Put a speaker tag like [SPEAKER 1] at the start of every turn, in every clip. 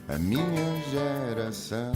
[SPEAKER 1] a minha geração.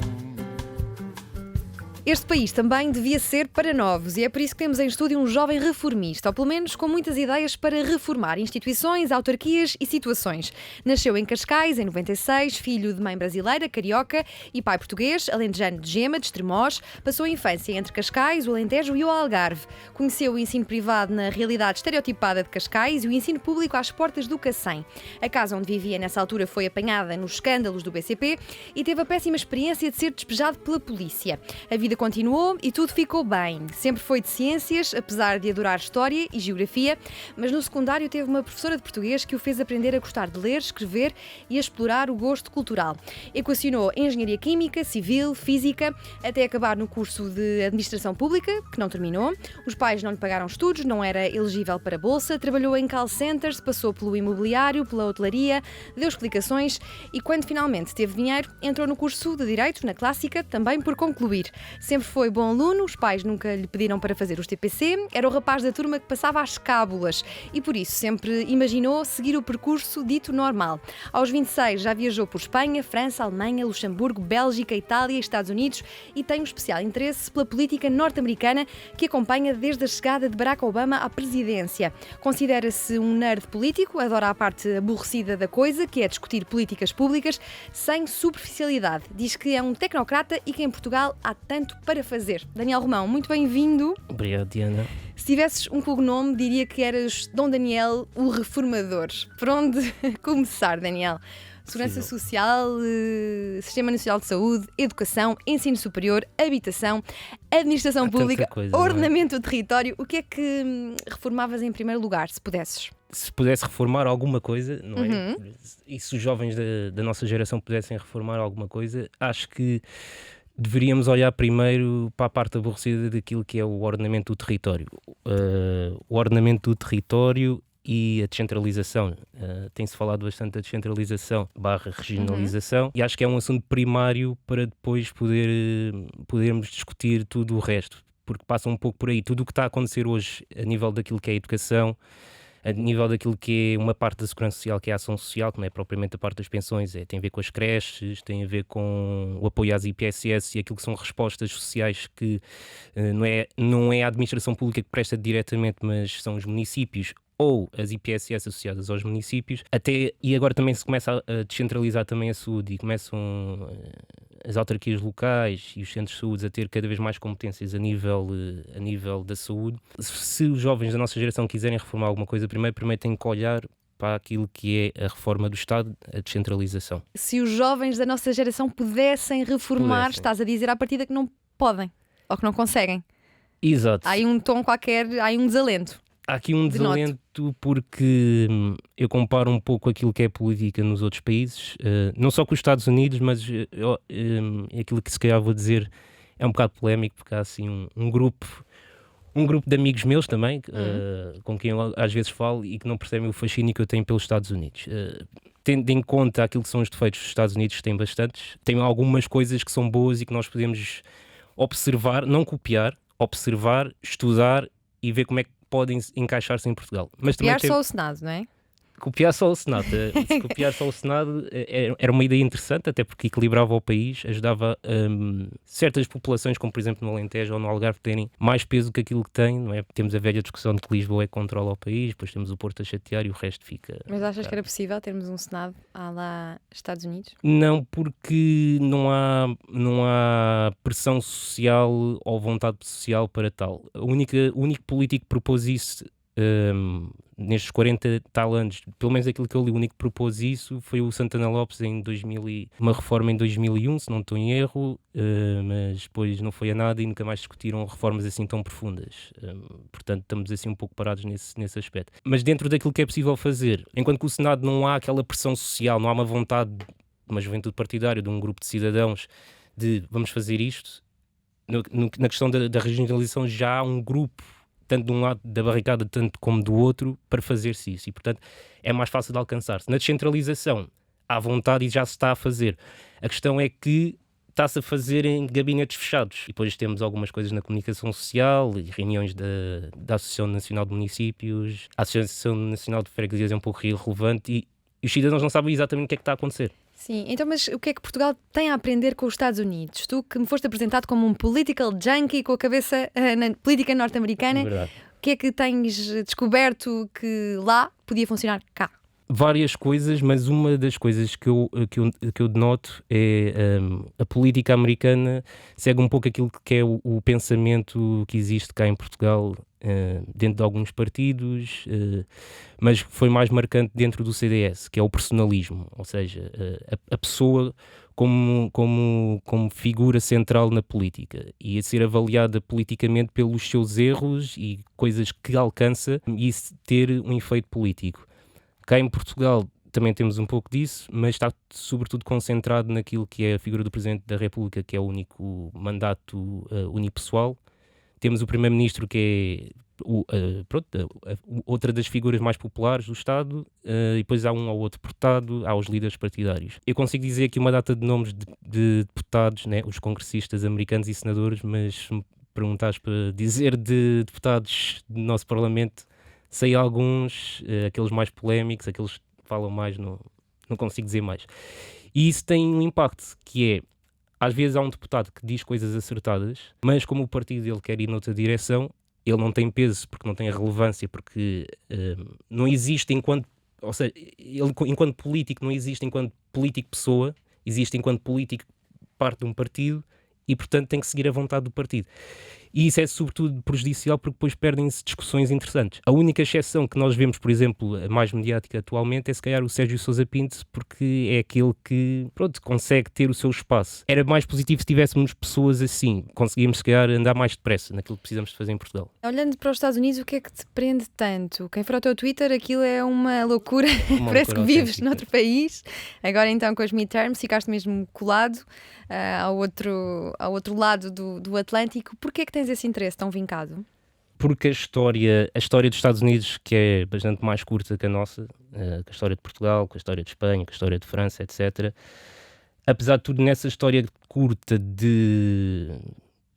[SPEAKER 2] Este país também devia ser para novos e é por isso que temos em estúdio um jovem reformista, ou pelo menos com muitas ideias para reformar instituições, autarquias e situações. Nasceu em Cascais, em 96, filho de mãe brasileira, carioca e pai português, alentejano de Gema, de Estremoz. Passou a infância entre Cascais, o Alentejo e o Algarve. Conheceu o ensino privado na realidade estereotipada de Cascais e o ensino público às portas do Cacém. A casa onde vivia nessa altura foi apanhada nos escândalos do BCP e teve a péssima experiência de ser despejado pela polícia. A vida continuou e tudo ficou bem. Sempre foi de ciências, apesar de adorar história e geografia, mas no secundário teve uma professora de português que o fez aprender a gostar de ler, escrever e a explorar o gosto cultural. Equacionou engenharia química, civil, física, até acabar no curso de administração pública, que não terminou. Os pais não lhe pagaram estudos, não era elegível para bolsa, trabalhou em call centers, passou pelo imobiliário, pela hotelaria, deu explicações e quando finalmente teve dinheiro, entrou no curso de Direito, na Clássica, também por concluir. Sempre foi bom aluno, os pais nunca lhe pediram para fazer os TPC, era o rapaz da turma que passava às cábulas e por isso sempre imaginou seguir o percurso dito normal. Aos 26 já viajou por Espanha, França, Alemanha, Luxemburgo, Bélgica, Itália e Estados Unidos e tem um especial interesse pela política norte-americana que acompanha desde a chegada de Barack Obama à presidência. Considera-se um nerd político, adora a parte aborrecida da coisa, que é discutir políticas públicas sem superficialidade. Diz que é um tecnocrata e que em Portugal há tanto para fazer. Daniel Romão, muito bem-vindo.
[SPEAKER 3] Obrigado, Diana.
[SPEAKER 2] Se tivesses um cognome, diria que eras Dom Daniel, o reformador. Por onde começar, Daniel? Segurança Social, Sistema Nacional de Saúde, Educação, Ensino Superior, Habitação, Administração Pública, Ordenamento do Território. O que é que reformavas em primeiro lugar, se pudesses?
[SPEAKER 3] Se pudesse reformar alguma coisa, não é? E se os jovens da nossa geração pudessem reformar alguma coisa, acho que deveríamos olhar primeiro para a parte aborrecida daquilo que é o ordenamento do território. O ordenamento do território e a descentralização. Tem-se falado bastante da descentralização / regionalização e acho que é um assunto primário para depois podermos discutir tudo o resto, porque passa um pouco por aí. Tudo o que está a acontecer hoje a nível daquilo que é a educação, a nível daquilo que é uma parte da segurança social, que é a ação social, que não é propriamente a parte das pensões, tem a ver com as creches, tem a ver com o apoio às IPSS e aquilo que são respostas sociais que não é a administração pública que presta diretamente, mas são os municípios ou as IPSS associadas aos municípios, e agora também se começa a descentralizar também a saúde e começam as autarquias locais e os centros de saúde a ter cada vez mais competências a nível da saúde. Se os jovens da nossa geração quiserem reformar alguma coisa, primeiro têm que olhar para aquilo que é a reforma do Estado, a descentralização.
[SPEAKER 2] Se os jovens da nossa geração pudessem reformar, estás a dizer à partida que não podem ou que não conseguem.
[SPEAKER 3] Exato.
[SPEAKER 2] Há aí um tom qualquer, há aí um desalento.
[SPEAKER 3] Há aqui um desalento porque eu comparo um pouco aquilo que é política nos outros países, não só com os Estados Unidos, mas aquilo que se calhar vou dizer é um bocado polémico, porque há assim um grupo de amigos meus também, com quem eu às vezes falo e que não percebem o fascínio que eu tenho pelos Estados Unidos. Tendo em conta aquilo que são os defeitos dos Estados Unidos, que têm bastantes, tem algumas coisas que são boas e que nós podemos observar, não copiar, observar, estudar e ver como é que podem encaixar-se em Portugal. Mas
[SPEAKER 2] copiar só o Senado, não é?
[SPEAKER 3] Copiar só o Senado. Se copiar só o Senado era uma ideia interessante, até porque equilibrava o país, ajudava certas populações, como por exemplo no Alentejo ou no Algarve, terem mais peso que aquilo que têm, não é? Temos a velha discussão de que Lisboa é que controla o país, depois temos o Porto a chatear e o resto fica...
[SPEAKER 2] Mas achas que era possível termos um Senado à lá Estados Unidos?
[SPEAKER 3] Não, porque não há pressão social ou vontade social para tal. O único político que propôs isso nestes 40 tal anos, pelo menos aquilo que eu li, o único que propôs isso foi o Santana Lopes em 2000, uma reforma em 2001, se não estou em erro, mas depois não foi a nada e nunca mais discutiram reformas assim tão profundas. Portanto, estamos assim um pouco parados nesse aspecto. Mas dentro daquilo que é possível fazer, enquanto que o Senado não há aquela pressão social, não há uma vontade de uma juventude partidária, de um grupo de cidadãos, de vamos fazer isto, na questão da regionalização já há um grupo, tanto de um lado da barricada, tanto como do outro, para fazer-se isso. E, portanto, é mais fácil de alcançar-se. Na descentralização, há vontade e já se está a fazer. A questão é que está-se a fazer em gabinetes fechados. E depois temos algumas coisas na comunicação social e reuniões da Associação Nacional de Municípios. A Associação Nacional de Freguesias é um pouco irrelevante e os cidadãos não sabem exatamente o que é que está a acontecer.
[SPEAKER 2] Sim, então mas o que é que Portugal tem a aprender com os Estados Unidos? Tu que me foste apresentado como um political junkie com a cabeça na política norte-americana,
[SPEAKER 3] Verdade.
[SPEAKER 2] o que é que tens descoberto que lá podia funcionar cá?
[SPEAKER 3] Várias coisas, mas uma das coisas que eu denoto é a política americana segue um pouco aquilo que é o pensamento que existe cá em Portugal, dentro de alguns partidos, mas foi mais marcante dentro do CDS, que é o personalismo, ou seja, a pessoa como figura central na política e a ser avaliada politicamente pelos seus erros e coisas que alcança e isso ter um efeito político. Cá em Portugal também temos um pouco disso, mas está sobretudo concentrado naquilo que é a figura do Presidente da República, que é o único mandato unipessoal. Temos o Primeiro-Ministro, que é outra das figuras mais populares do Estado, e depois há um ou outro deputado, há os líderes partidários. Eu consigo dizer aqui uma data de nomes de deputados, né, os congressistas americanos e senadores, mas se me perguntares para dizer de deputados do nosso Parlamento, sei alguns, aqueles mais polémicos, aqueles que falam mais, não consigo dizer mais. E isso tem um impacto, que é, às vezes há um deputado que diz coisas acertadas, mas como o partido dele quer ir noutra direção, ele não tem peso, porque não tem a relevância, porque não existe ou seja, ele enquanto político não existe enquanto político pessoa, existe enquanto político parte de um partido e, portanto, tem que seguir a vontade do partido. E isso é sobretudo prejudicial porque depois perdem-se discussões interessantes. A única exceção que nós vemos, por exemplo, a mais mediática atualmente, é se calhar o Sérgio Sousa Pinto, porque é aquele que, consegue ter o seu espaço. Era mais positivo se tivéssemos pessoas assim, conseguíamos se calhar andar mais depressa naquilo que precisamos de fazer em Portugal.
[SPEAKER 2] Olhando para os Estados Unidos, o que é que te prende tanto? Quem for ao teu Twitter, aquilo é uma loucura, parece que vives
[SPEAKER 3] autêntica.
[SPEAKER 2] noutro país. Agora então com as midterms ficaste mesmo colado ao outro lado do Atlântico. Porquê é que tens esse interesse tão vincado?
[SPEAKER 3] Porque a história dos Estados Unidos, que é bastante mais curta que a nossa, com a história de Portugal, com a história de Espanha, com a história de França, etc. Apesar de tudo, nessa história curta de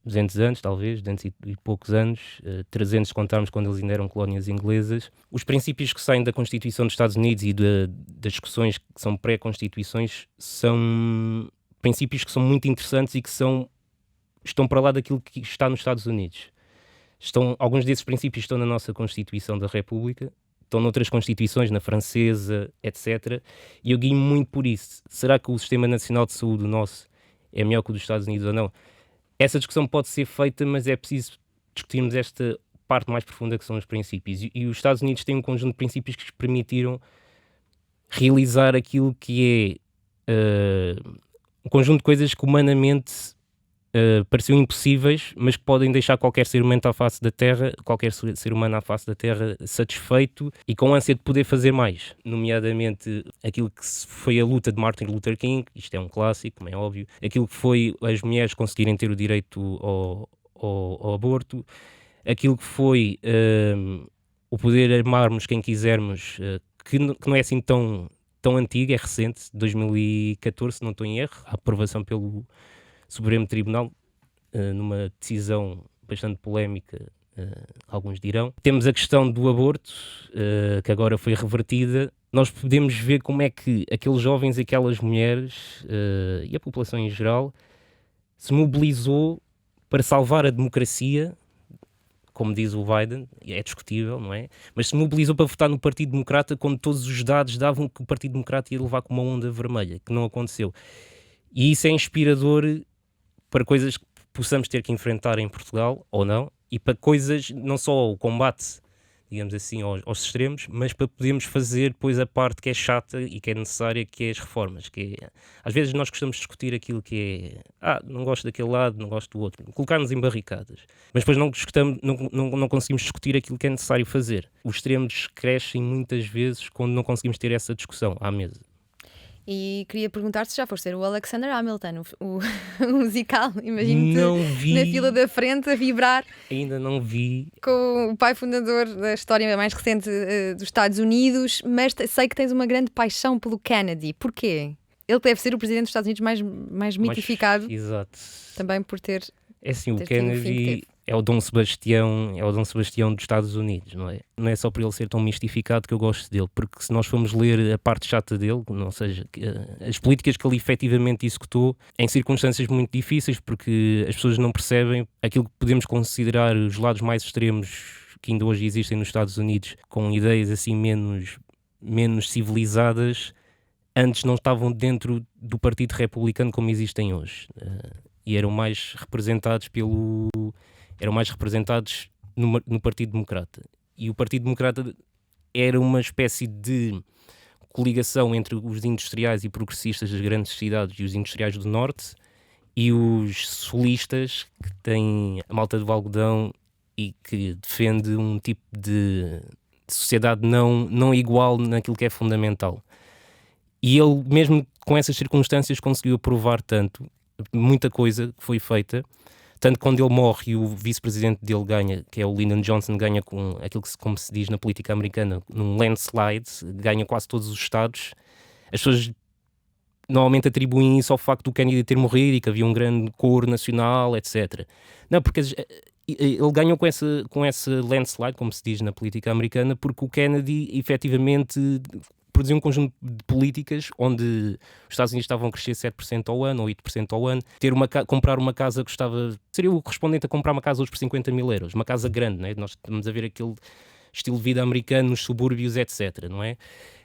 [SPEAKER 3] 200 anos, talvez, 200 e poucos anos, 300 se contarmos quando eles ainda eram colónias inglesas, os princípios que saem da Constituição dos Estados Unidos e das discussões que são pré-constituições são princípios que são muito interessantes e que estão para lá daquilo que está nos Estados Unidos. Alguns desses princípios estão na nossa Constituição da República, estão noutras constituições, na francesa, etc. E eu guio muito por isso. Será que o Sistema Nacional de Saúde nosso é melhor que o dos Estados Unidos ou não? Essa discussão pode ser feita, mas é preciso discutirmos esta parte mais profunda que são os princípios. E os Estados Unidos têm um conjunto de princípios que lhes permitiram realizar aquilo que é um conjunto de coisas que humanamente pareciam impossíveis, mas que podem deixar qualquer ser humano à face da Terra, satisfeito e com ânsia de poder fazer mais, nomeadamente aquilo que foi a luta de Martin Luther King, isto é um clássico, como é óbvio, aquilo que foi as mulheres conseguirem ter o direito ao aborto, aquilo que foi o poder armarmos quem quisermos, que não é assim tão antigo, é recente, 2014, se não estou em erro, a aprovação pelo Supremo Tribunal, numa decisão bastante polémica, alguns dirão. Temos a questão do aborto, que agora foi revertida. Nós podemos ver como é que aqueles jovens e aquelas mulheres, e a população em geral, se mobilizou para salvar a democracia, como diz o Biden, é discutível, não é? Mas se mobilizou para votar no Partido Democrata quando todos os dados davam que o Partido Democrata ia levar com uma onda vermelha, que não aconteceu. E isso é inspirador para coisas que possamos ter que enfrentar em Portugal, ou não, e para coisas, não só o combate, digamos assim, aos extremos, mas para podermos fazer depois a parte que é chata e que é necessária, que é as reformas. Às vezes nós gostamos de discutir aquilo que é, não gosto daquele lado, não gosto do outro, colocar-nos em barricadas, mas depois não conseguimos discutir aquilo que é necessário fazer. Os extremos crescem muitas vezes quando não conseguimos ter essa discussão à mesa.
[SPEAKER 2] E queria perguntar se já foste ser o Alexander Hamilton, o musical, imagino-te
[SPEAKER 3] Não vi.
[SPEAKER 2] na fila da frente a vibrar
[SPEAKER 3] Ainda não vi.
[SPEAKER 2] com o pai fundador da história mais recente dos Estados Unidos, mas sei que tens uma grande paixão pelo Kennedy. Porquê? Ele deve ser o presidente dos Estados Unidos mais mitificado,
[SPEAKER 3] Exato.
[SPEAKER 2] também por ter
[SPEAKER 3] É assim, o
[SPEAKER 2] tido o fim que
[SPEAKER 3] Kennedy,
[SPEAKER 2] teve.
[SPEAKER 3] é o Dom Sebastião, dos Estados Unidos, não é? Não é só por ele ser tão mistificado que eu gosto dele, porque se nós formos ler a parte chata dele, ou seja, as políticas que ele efetivamente executou em circunstâncias muito difíceis, porque as pessoas não percebem aquilo que podemos considerar os lados mais extremos que ainda hoje existem nos Estados Unidos, com ideias assim menos civilizadas, antes não estavam dentro do Partido Republicano como existem hoje. E eram mais representados no Partido Democrata. E o Partido Democrata era uma espécie de coligação entre os industriais e progressistas das grandes cidades e os industriais do Norte e os solistas, que têm a malta do algodão e que defende um tipo de sociedade não igual naquilo que é fundamental. E ele, mesmo com essas circunstâncias, conseguiu aprovar muita coisa que foi feita, tanto que quando ele morre e o vice-presidente dele ganha, que é o Lyndon Johnson, ganha com aquilo que, como se diz na política americana, num landslide, ganha quase todos os estados. As pessoas normalmente atribuem isso ao facto do Kennedy ter morrido e que havia um grande coro nacional, etc. Não, porque ele ganhou com esse landslide, como se diz na política americana, porque o Kennedy efetivamente produziu um conjunto de políticas onde os Estados Unidos estavam a crescer 7% ao ano ou 8% ao ano. Comprar uma casa seria o correspondente a comprar uma casa hoje por 50 mil euros. Uma casa grande, não é? Nós estamos a ver aquele estilo de vida americano nos subúrbios, etc. Não é?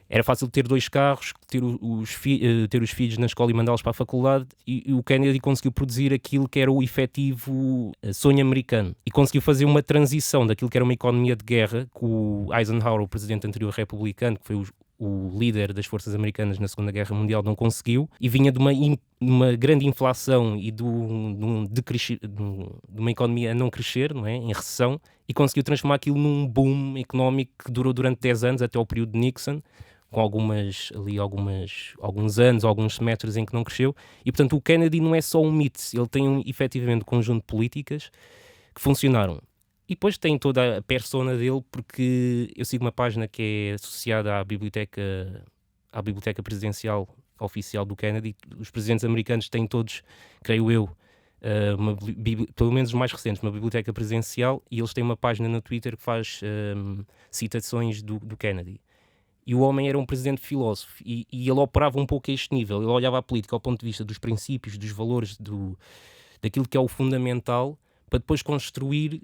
[SPEAKER 3] Era fácil ter 2 carros, ter os filhos na escola e mandá-los para a faculdade, e o Kennedy conseguiu produzir aquilo que era o efetivo sonho americano. E conseguiu fazer uma transição daquilo que era uma economia de guerra, que o Eisenhower, o presidente anterior republicano, que foi o líder das forças americanas na Segunda Guerra Mundial, não conseguiu, e vinha de uma grande inflação e de uma economia a não crescer, não é? Em recessão, e conseguiu transformar aquilo num boom económico que durou durante 10 anos, até o período de Nixon, com alguns anos, alguns semestres em que não cresceu. E, portanto, o Kennedy não é só um mito, ele tem efetivamente um conjunto de políticas que funcionaram. E depois tem toda a persona dele, porque eu sigo uma página que é associada à biblioteca presidencial oficial do Kennedy. Os presidentes americanos têm todos, creio eu, pelo menos os mais recentes, uma biblioteca presidencial, e eles têm uma página no Twitter que faz citações do Kennedy. E o homem era um presidente filósofo, e ele operava um pouco a este nível. Ele olhava a política ao ponto de vista dos princípios, dos valores, daquilo que é o fundamental, para depois construir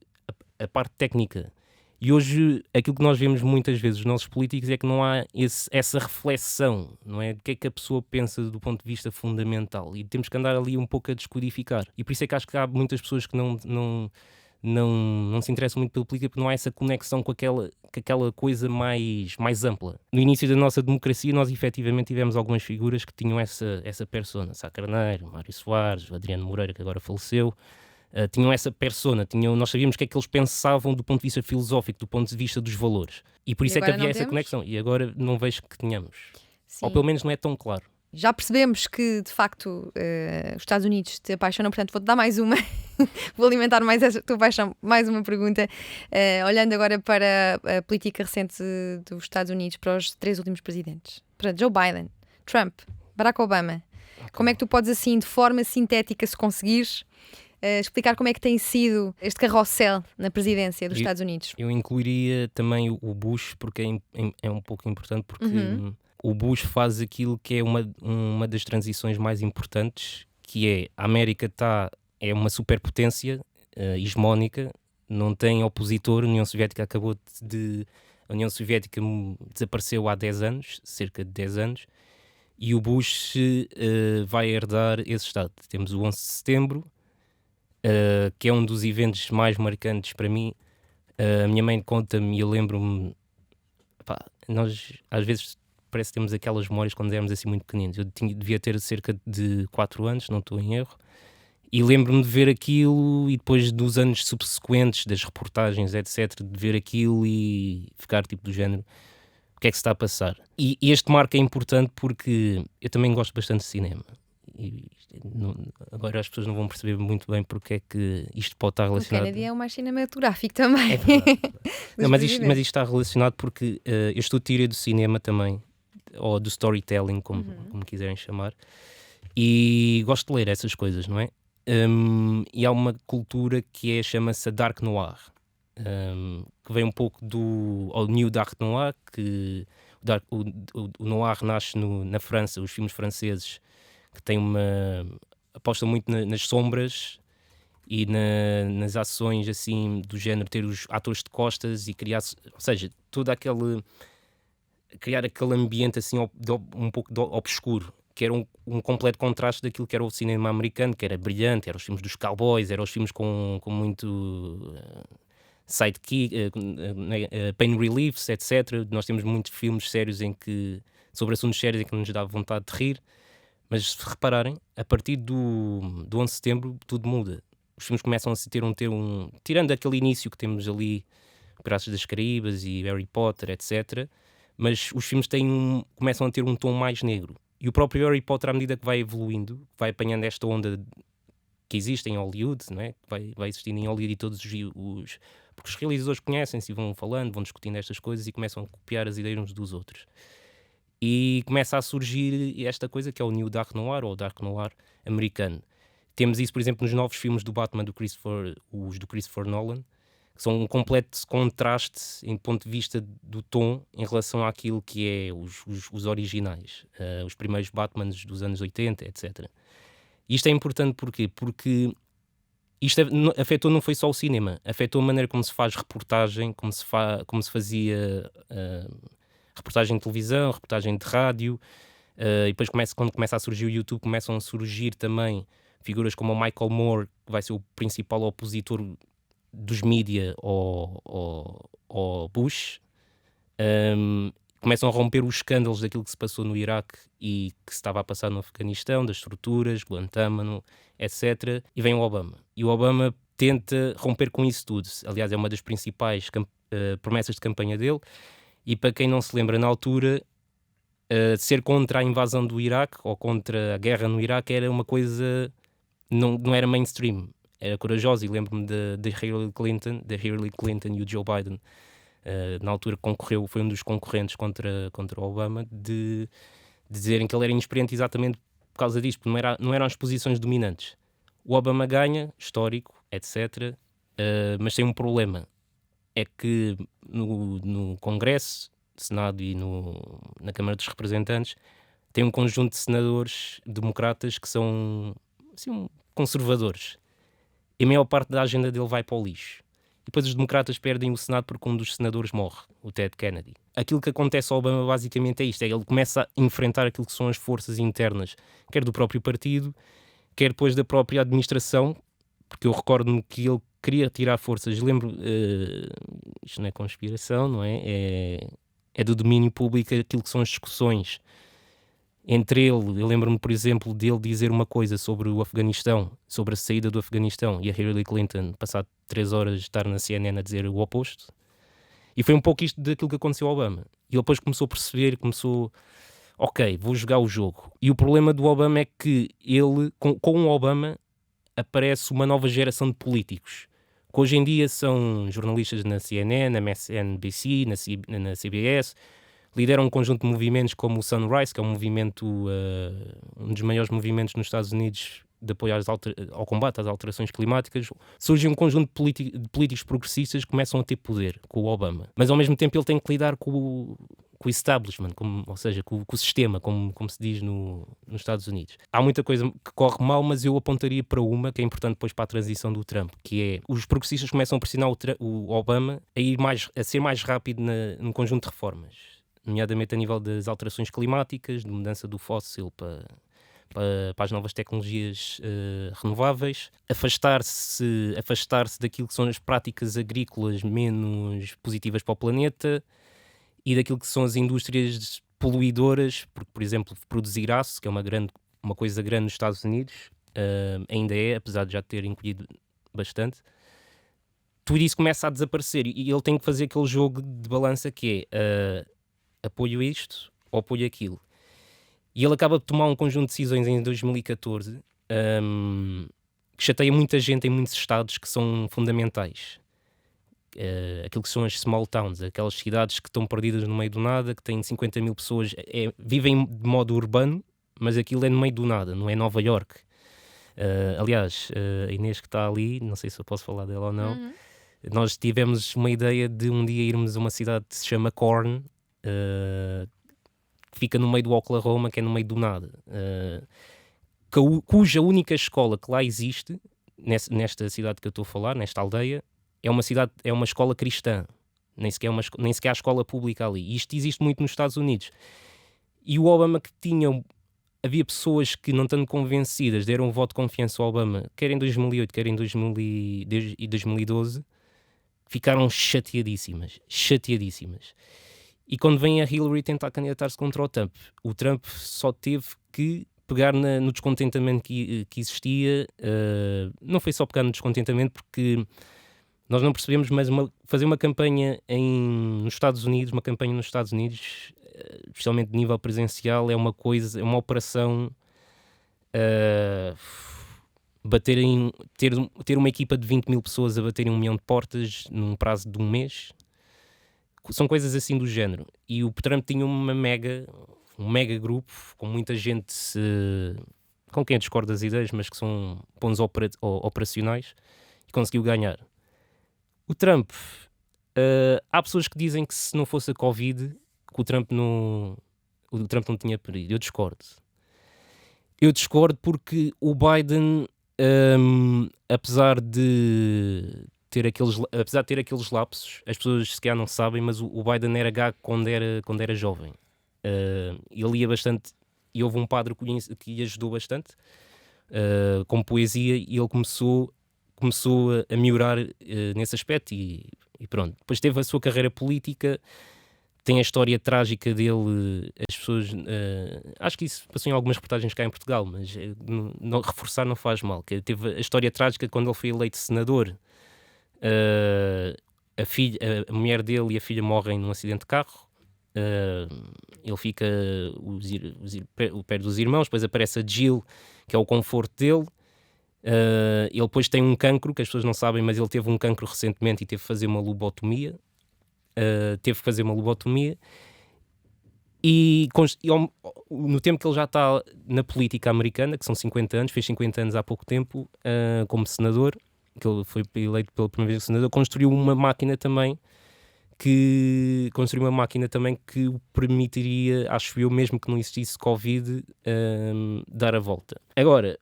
[SPEAKER 3] a parte técnica. E hoje aquilo que nós vemos muitas vezes os nossos políticos é que não há essa reflexão, não é? Do que é que a pessoa pensa do ponto de vista fundamental, e temos que andar ali um pouco a descodificar. E por isso é que acho que há muitas pessoas que não se interessam muito pela política, porque não há essa conexão com aquela coisa mais ampla. No início da nossa democracia, nós efetivamente tivemos algumas figuras que tinham essa persona. Sá Carneiro, Mário Soares, o Adriano Moreira, que agora faleceu, tinham essa persona, nós sabíamos o que é que eles pensavam do ponto de vista filosófico, do ponto de vista dos valores. E por isso é que havia essa conexão. E agora não vejo que tenhamos. Sim. Ou pelo menos não é tão claro.
[SPEAKER 2] Já percebemos que, de facto, os Estados Unidos te apaixonam, portanto vou-te dar mais uma. Vou alimentar mais essa tua paixão. Mais uma pergunta. Olhando agora para a política recente dos Estados Unidos, para os 3 últimos presidentes. Para Joe Biden, Trump, Barack Obama. Okay. Como é que tu podes, assim, de forma sintética, se conseguires, explicar como é que tem sido este carrossel na presidência dos Estados Unidos? Eu
[SPEAKER 3] incluiria também o Bush, porque é um pouco importante, porque o Bush faz aquilo que é uma das transições mais importantes, que é a América é uma superpotência hegemónica, não tem opositor. A União Soviética a União Soviética desapareceu há 10 anos, cerca de 10 anos, e o Bush vai herdar esse Estado. Temos o 11 de setembro, que é um dos eventos mais marcantes para mim. A minha mãe conta-me, e eu lembro-me, nós às vezes parece que temos aquelas memórias quando éramos assim muito pequeninos. Eu devia ter cerca de 4 anos, não estou em erro, e lembro-me de ver aquilo, e depois dos anos subsequentes, das reportagens, etc., de ver aquilo e ficar tipo do género, o que é que se está a passar? E este marco é importante porque eu também gosto bastante de cinema. E agora as pessoas não vão perceber muito bem porque é que isto pode estar relacionado.
[SPEAKER 2] O Kennedy é o mais cinematográfico também.
[SPEAKER 3] É verdade. Não, mas isto está relacionado porque eu estou teoria do cinema também, ou do storytelling, como quiserem chamar, e gosto de ler essas coisas, não é? E há uma cultura que chama-se a Dark Noir, que vem um pouco ao New Dark Noir, que o Noir nasce na França, os filmes franceses, que têm apostam muito nas sombras e nas ações assim do género, ter os atores de costas e criar, ou seja, criar aquele ambiente assim um pouco obscuro, que era um completo contraste daquilo que era o cinema americano, que era brilhante, eram os filmes dos cowboys, eram os filmes com muito sidekick, pain reliefs, etc. Nós temos muitos filmes sérios sobre assuntos sérios em que nos dá vontade de rir, mas se repararem, a partir do 11 de setembro tudo muda. Os filmes começam a ter tirando aquele início que temos ali, Piratas das Caraíbas e Harry Potter, etc., mas os filmes começam a ter um tom mais negro. E o próprio Harry Potter, à medida que vai evoluindo, vai apanhando esta onda que existe em Hollywood, não é? Vai existindo em Hollywood, e todos porque os realizadores conhecem-se e vão falando, vão discutindo estas coisas e começam a copiar as ideias uns dos outros. E começa a surgir esta coisa que é o New Dark Noir, ou Dark Noir americano. Temos isso, por exemplo, nos novos filmes do Batman os do Christopher Nolan, que são um completo contraste em ponto de vista do tom em relação àquilo que é os originais, os primeiros Batmans dos anos 80, etc. Isto é importante porquê? Porque isto afetou não foi só o cinema, afetou a maneira como se faz reportagem, como se fazia reportagem de televisão, reportagem de rádio, e depois quando começa a surgir o YouTube, começam a surgir também figuras como o Michael Moore, que vai ser o principal opositor dos mídia ao Bush. Começam a romper os escândalos daquilo que se passou no Iraque e que se estava a passar no Afeganistão, das estruturas, Guantánamo, etc. E vem o Obama. E o Obama tenta romper com isso tudo. Aliás, é uma das principais promessas de campanha dele. E para quem não se lembra, na altura, ser contra a invasão do Iraque ou contra a guerra no Iraque era uma coisa... Não era mainstream. Era corajoso, e lembro-me da Hillary Clinton e o Joe Biden, na altura foi um dos concorrentes contra o Obama, de dizerem que ele era inexperiente exatamente por causa disso, porque não eram as posições dominantes. O Obama ganha, histórico, etc., mas tem um problema, é que no Congresso, Senado e na Câmara dos Representantes, tem um conjunto de senadores democratas que são assim, conservadores. E a maior parte da agenda dele vai para o lixo. E depois os democratas perdem o Senado porque um dos senadores morre, o Ted Kennedy. Aquilo que acontece ao Obama basicamente é isto, ele começa a enfrentar aquilo que são as forças internas, quer do próprio partido, quer depois da própria administração, porque eu recordo-me que ele queria tirar forças, isto não é conspiração, não é? É do domínio público aquilo que são as discussões entre ele. Eu lembro-me, por exemplo, dele dizer uma coisa sobre o Afeganistão, sobre a saída do Afeganistão, e a Hillary Clinton, passado 3 horas, estar na CNN a dizer o oposto. E foi um pouco isto daquilo que aconteceu ao Obama. E ele depois começou a perceber, ok, vou jogar o jogo. E o problema do Obama é que com o Obama aparece uma nova geração de políticos, que hoje em dia são jornalistas na CNN, na MSNBC, na CBS, lideram um conjunto de movimentos como o Sunrise, que é um movimento, um dos maiores movimentos nos Estados Unidos de apoio ao combate às alterações climáticas. Surge um conjunto de políticos progressistas que começam a ter poder com o Obama. Mas ao mesmo tempo ele tem que lidar com o establishment, ou seja, com o sistema, como se diz nos Estados Unidos. Há muita coisa que corre mal, mas eu apontaria para uma que é importante depois para a transição do Trump, que é os progressistas começam a pressionar o Obama a ser mais rápido num conjunto de reformas, nomeadamente a nível das alterações climáticas, de mudança do fóssil para as novas tecnologias renováveis, afastar-se daquilo que são as práticas agrícolas menos positivas para o planeta e daquilo que são as indústrias poluidoras, porque, por exemplo, produzir aço, que é uma coisa grande nos Estados Unidos, ainda apesar de já ter encolhido bastante, tudo isso começa a desaparecer e ele tem que fazer aquele jogo de balança que é apoio isto ou apoio aquilo. E ele acaba de tomar um conjunto de decisões em 2014 que chateia muita gente em muitos estados que são fundamentais. Aquilo que são as small towns, aquelas cidades que estão perdidas no meio do nada, que têm 50 mil pessoas, vivem de modo urbano, mas aquilo é no meio do nada, não é Nova Iorque. Aliás, a Inês que está ali, não sei se eu posso falar dela ou não, nós tivemos uma ideia de um dia irmos a uma cidade que se chama Corn, que fica no meio do Oklahoma, que é no meio do nada, cuja única escola que lá existe, nesta cidade que eu estou a falar, nesta aldeia, é uma escola cristã. Nem sequer há escola pública ali. E isto existe muito nos Estados Unidos. E o Obama havia pessoas que, não estando convencidas, deram um voto de confiança ao Obama, quer em 2008, quer em 2012, ficaram chateadíssimas. E quando vem a Hillary tentar candidatar-se contra o Trump só teve que pegar no descontentamento que existia. Não foi só pegar no descontentamento, porque nós não percebemos, mas fazer uma campanha nos Estados Unidos, especialmente de nível presencial, é uma operação. Ter uma equipa de 20 mil pessoas a baterem 1 milhão de portas num prazo de um mês, são coisas assim do género. E o Trump tinha um mega grupo, com muita gente com quem eu discordo das ideias, mas que são pontos operacionais, e conseguiu ganhar. O Trump, há pessoas que dizem que se não fosse a Covid, que o Trump não tinha perdido. Eu discordo porque o Biden, apesar de ter aqueles lapsos, as pessoas se calhar não sabem, mas o Biden era gago quando era jovem. Ele lia bastante, e houve um padre que lhe ajudou bastante com poesia, e ele começou a melhorar nesse aspecto, e pronto. Depois teve a sua carreira política, tem a história trágica dele, as pessoas, acho que isso passou em algumas reportagens cá em Portugal, mas reforçar não faz mal, que teve a história trágica quando ele foi eleito senador. A mulher dele e a filha morrem num acidente de carro. Ele fica perto dos irmãos, depois aparece a Jill, que é o conforto dele. Ele depois tem um cancro, que as pessoas não sabem, mas ele teve um cancro recentemente e teve que fazer uma lobotomia. E no tempo que ele já está na política americana, que são 50 anos, fez 50 anos há pouco tempo, como senador, que ele foi eleito pela primeira vez senador, construiu uma máquina também que o permitiria, acho eu, mesmo que não existisse Covid, dar a volta. Agora,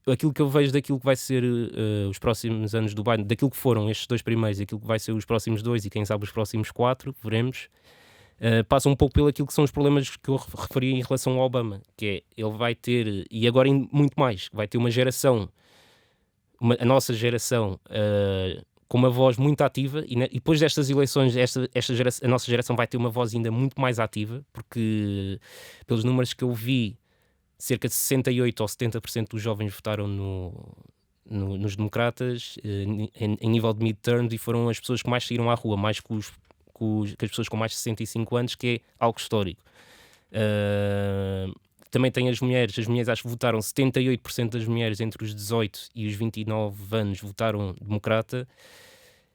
[SPEAKER 3] aquilo que eu vejo daquilo que vai ser os próximos anos do Biden, daquilo que foram estes 2 primeiros, aquilo que vai ser os próximos 2 e quem sabe os próximos 4, veremos, passa um pouco pelo aquilo que são os problemas que eu referi em relação ao Obama, que é, ele vai ter, e agora muito mais, vai ter uma geração, a nossa geração, com uma voz muito ativa, e depois destas eleições a nossa geração vai ter uma voz ainda muito mais ativa, porque pelos números que eu vi, cerca de 68% ou 70% dos jovens votaram nos democratas, em nível de midterms, e foram as pessoas que mais saíram à rua, mais que as pessoas com mais de 65 anos, que é algo histórico. Também tem as mulheres acho que votaram, 78% das mulheres entre os 18 e os 29 anos votaram democrata,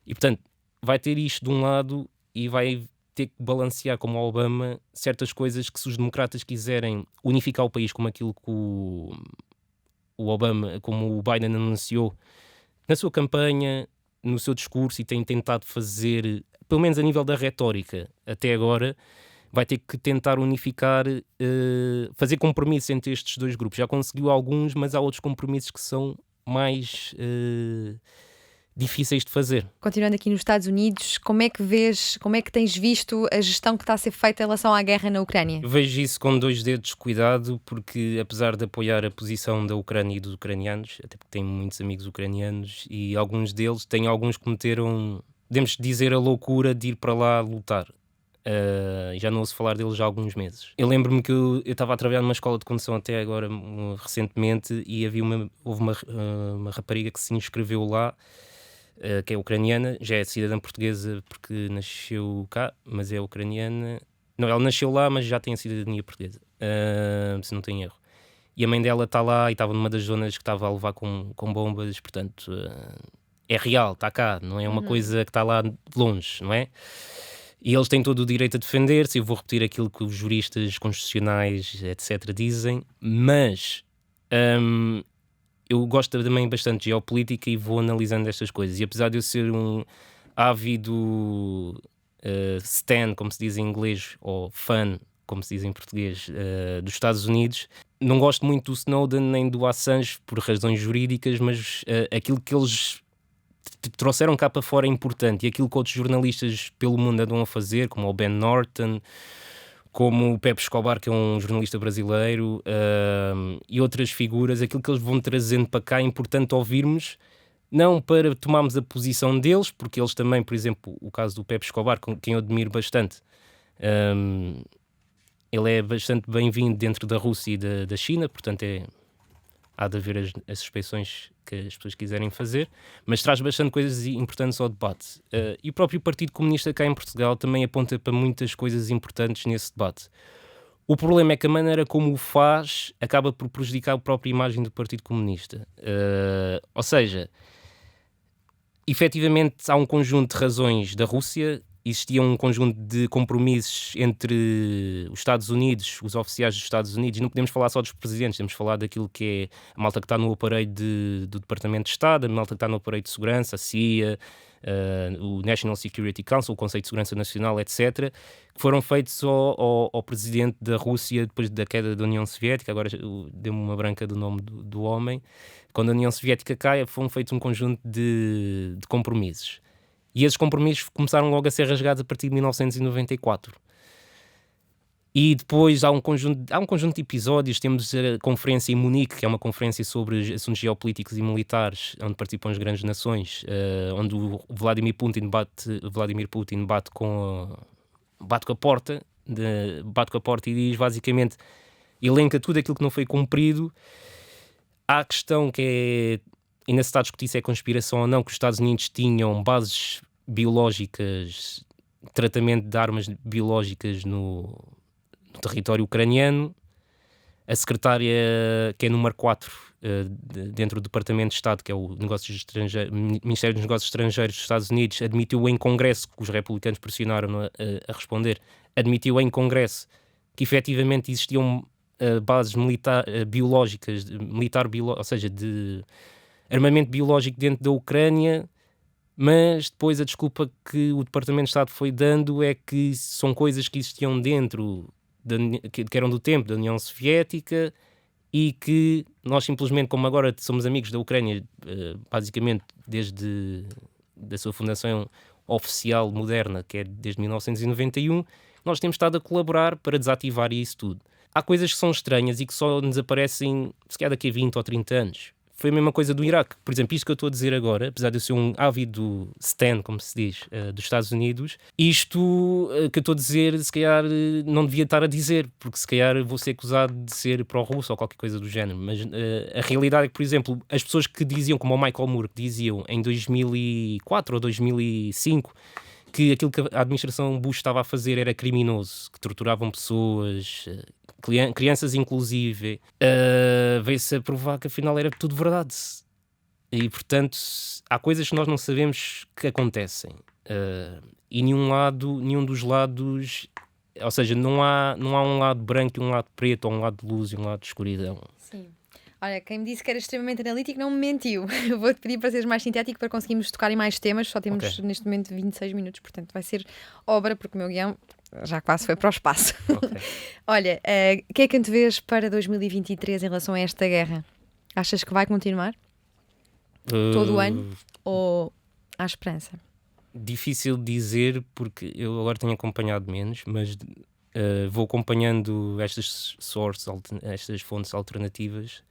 [SPEAKER 3] e portanto vai ter isto de um lado e vai ter que balancear, como o Obama, certas coisas que, se os democratas quiserem unificar o país, como aquilo que o Obama, como o Biden anunciou na sua campanha, no seu discurso, e tem tentado fazer, pelo menos a nível da retórica até agora, vai ter que tentar unificar, fazer compromissos entre estes 2 grupos. Já conseguiu alguns, mas há outros compromissos que são mais difíceis de fazer.
[SPEAKER 2] Continuando aqui nos Estados Unidos, como é que tens visto a gestão que está a ser feita em relação à guerra na Ucrânia?
[SPEAKER 3] Vejo isso com 2 dedos, cuidado, porque apesar de apoiar a posição da Ucrânia e dos ucranianos, até porque tenho muitos amigos ucranianos, e alguns deles, tem alguns que cometeram, podemos dizer, a loucura de ir para lá lutar. Já não ouço falar deles há alguns meses. Eu lembro-me que eu estava a trabalhar numa escola de condução até agora, recentemente, e houve uma rapariga que se inscreveu lá, que é ucraniana, já é cidadã portuguesa porque nasceu cá, mas é ucraniana. Não, ela nasceu lá, mas já tem a cidadania portuguesa, se não tenho erro. E a mãe dela está lá e estava numa das zonas que estava a levar com bombas, portanto, é real, está cá, não é uma coisa que está lá de longe, não é? E eles têm todo o direito a defender-se. Eu vou repetir aquilo que os juristas constitucionais, etc., dizem, mas eu gosto também bastante de geopolítica e vou analisando estas coisas. E apesar de eu ser um ávido stan, como se diz em inglês, ou fã, como se diz em português, dos Estados Unidos, não gosto muito do Snowden nem do Assange por razões jurídicas, mas aquilo que eles trouxeram cá para fora é importante, e aquilo que outros jornalistas pelo mundo andam a fazer, como o Ben Norton, como o Pepe Escobar, que é um jornalista brasileiro, e outras figuras, aquilo que eles vão trazendo para cá é importante ouvirmos, não para tomarmos a posição deles, porque eles também, por exemplo, o caso do Pepe Escobar, com quem eu admiro bastante, ele é bastante bem-vindo dentro da Rússia e da China, portanto há de haver as suspeições que as pessoas quiserem fazer, mas traz bastante coisas importantes ao debate. E o próprio Partido Comunista cá em Portugal também aponta para muitas coisas importantes nesse debate. O problema é que a maneira como o faz acaba por prejudicar a própria imagem do Partido Comunista. Ou seja, efetivamente há um conjunto de razões da Rússia, existia um conjunto de compromissos entre os Estados Unidos, os oficiais dos Estados Unidos, não podemos falar só dos presidentes, temos de falar daquilo que é a malta que está no aparelho do Departamento de Estado, a malta que está no aparelho de segurança, a CIA, o National Security Council, o Conselho de Segurança Nacional, etc., que foram feitos ao presidente da Rússia depois da queda da União Soviética. Agora deu-me uma branca do nome do homem. Quando a União Soviética cai, foram feitos um conjunto de compromissos. E esses compromissos começaram logo a ser rasgados a partir de 1994. E depois há um conjunto de episódios. Temos a conferência em Munique, que é uma conferência sobre assuntos geopolíticos e militares, onde participam as grandes nações, onde o Vladimir Putin bate com a porta e diz, basicamente, elenca tudo aquilo que não foi cumprido. Há a questão que ainda se está a discutir se é conspiração ou não, que os Estados Unidos tinham bases biológicas, tratamento de armas biológicas no território ucraniano. A secretária, que é número 4 dentro do Departamento de Estado, que é o Ministério dos Negócios Estrangeiros dos Estados Unidos, admitiu em Congresso, que os republicanos pressionaram a responder, admitiu em Congresso que efetivamente existiam bases biológicas, ou seja, de armamento biológico dentro da Ucrânia, mas depois a desculpa que o Departamento de Estado foi dando é que são coisas que existiam dentro, que eram do tempo da União Soviética, e que nós simplesmente, como agora somos amigos da Ucrânia, basicamente desde a sua fundação oficial moderna, que é desde 1991, nós temos estado a colaborar para desativar isso tudo. Há coisas que são estranhas e que só nos aparecem, se calhar, daqui a 20 ou 30 anos. Foi a mesma coisa do Iraque. Por exemplo, isto que eu estou a dizer agora, apesar de eu ser um ávido stan, como se diz, dos Estados Unidos, isto que eu estou a dizer, se calhar não devia estar a dizer, porque se calhar vou ser acusado de ser pró-russo ou qualquer coisa do género. Mas a realidade é que, por exemplo, as pessoas que diziam, como o Michael Moore, que diziam em 2004 ou 2005, que aquilo que a administração Bush estava a fazer era criminoso, que torturavam pessoas, crianças inclusive, veio-se a provar que afinal era tudo verdade. E portanto há coisas que nós não sabemos que acontecem, e nenhum dos lados, ou seja, não há um lado branco e um lado preto, ou um lado de luz e um lado de escuridão.
[SPEAKER 2] Sim. Olha, quem me disse que era extremamente analítico não me mentiu. Eu vou-te pedir para seres mais sintético para conseguirmos tocar em mais temas. Só temos neste momento 26 minutos, portanto vai ser obra, porque o meu guião já quase foi para o espaço.
[SPEAKER 3] Okay.
[SPEAKER 2] Olha, o que é que antevês para 2023 em relação a esta guerra? Achas que vai continuar? Todo o ano? Ou há esperança?
[SPEAKER 3] Difícil dizer, porque eu agora tenho acompanhado menos, mas vou acompanhando estas fontes alternativas,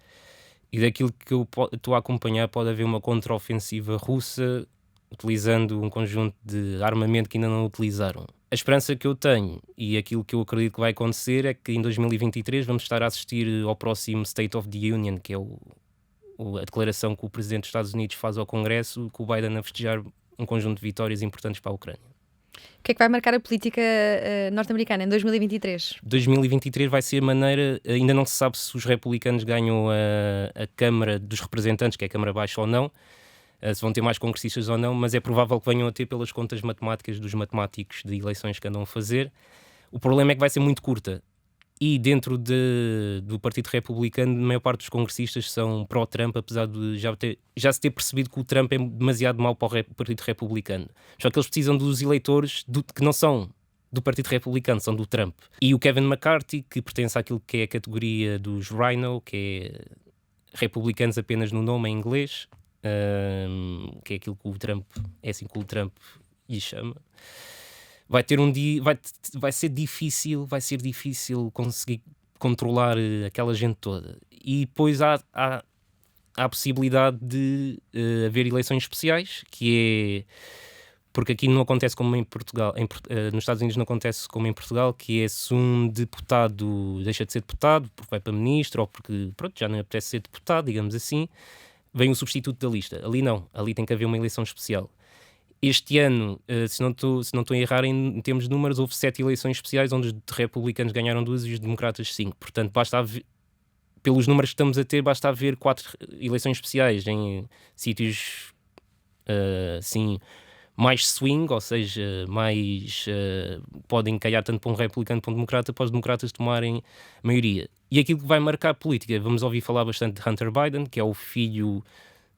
[SPEAKER 3] e daquilo que eu estou a acompanhar pode haver uma contraofensiva russa utilizando um conjunto de armamento que ainda não utilizaram. A esperança que eu tenho e aquilo que eu acredito que vai acontecer é que em 2023 vamos estar a assistir ao próximo State of the Union, que é a declaração que o Presidente dos Estados Unidos faz ao Congresso, com o Biden a festejar um conjunto de vitórias importantes para a Ucrânia.
[SPEAKER 2] O que é que vai marcar a política norte-americana em 2023?
[SPEAKER 3] 2023 vai ser a maneira, ainda não se sabe se os republicanos ganham a Câmara dos Representantes, que é a Câmara Baixa ou não, se vão ter mais congressistas ou não, mas é provável que venham a ter pelas contas matemáticas dos matemáticos de eleições que andam a fazer. O problema é que vai ser muito curta. E dentro do Partido Republicano, a maior parte dos congressistas são pró-Trump, apesar de já se ter percebido que o Trump é demasiado mau para o Partido Republicano. Só que eles precisam dos eleitores que não são do Partido Republicano, são do Trump. E o Kevin McCarthy, que pertence àquilo que é a categoria dos Rhino, que é republicanos apenas no nome em inglês, que é aquilo que o Trump, é assim que o Trump lhe chama. Vai ter um dia, vai ser difícil conseguir controlar aquela gente toda. E depois há a possibilidade de haver eleições especiais, que é porque aqui não acontece como em Portugal, nos Estados Unidos não acontece como em Portugal, que é se um deputado deixa de ser deputado porque vai para ministro ou porque já não apetece ser deputado, digamos assim, vem um substituto da lista. Ali não, ali tem que haver uma eleição especial. Este ano, se não estou a errar em termos de números, houve 7 eleições especiais onde os republicanos ganharam 2 e os democratas 5. Portanto, pelos números que estamos a ter, basta haver 4 eleições especiais em sítios assim, mais swing, ou seja, mais podem calhar tanto para um republicano como para um democrata, para os democratas tomarem maioria. E aquilo que vai marcar a política, vamos ouvir falar bastante de Hunter Biden, que é o filho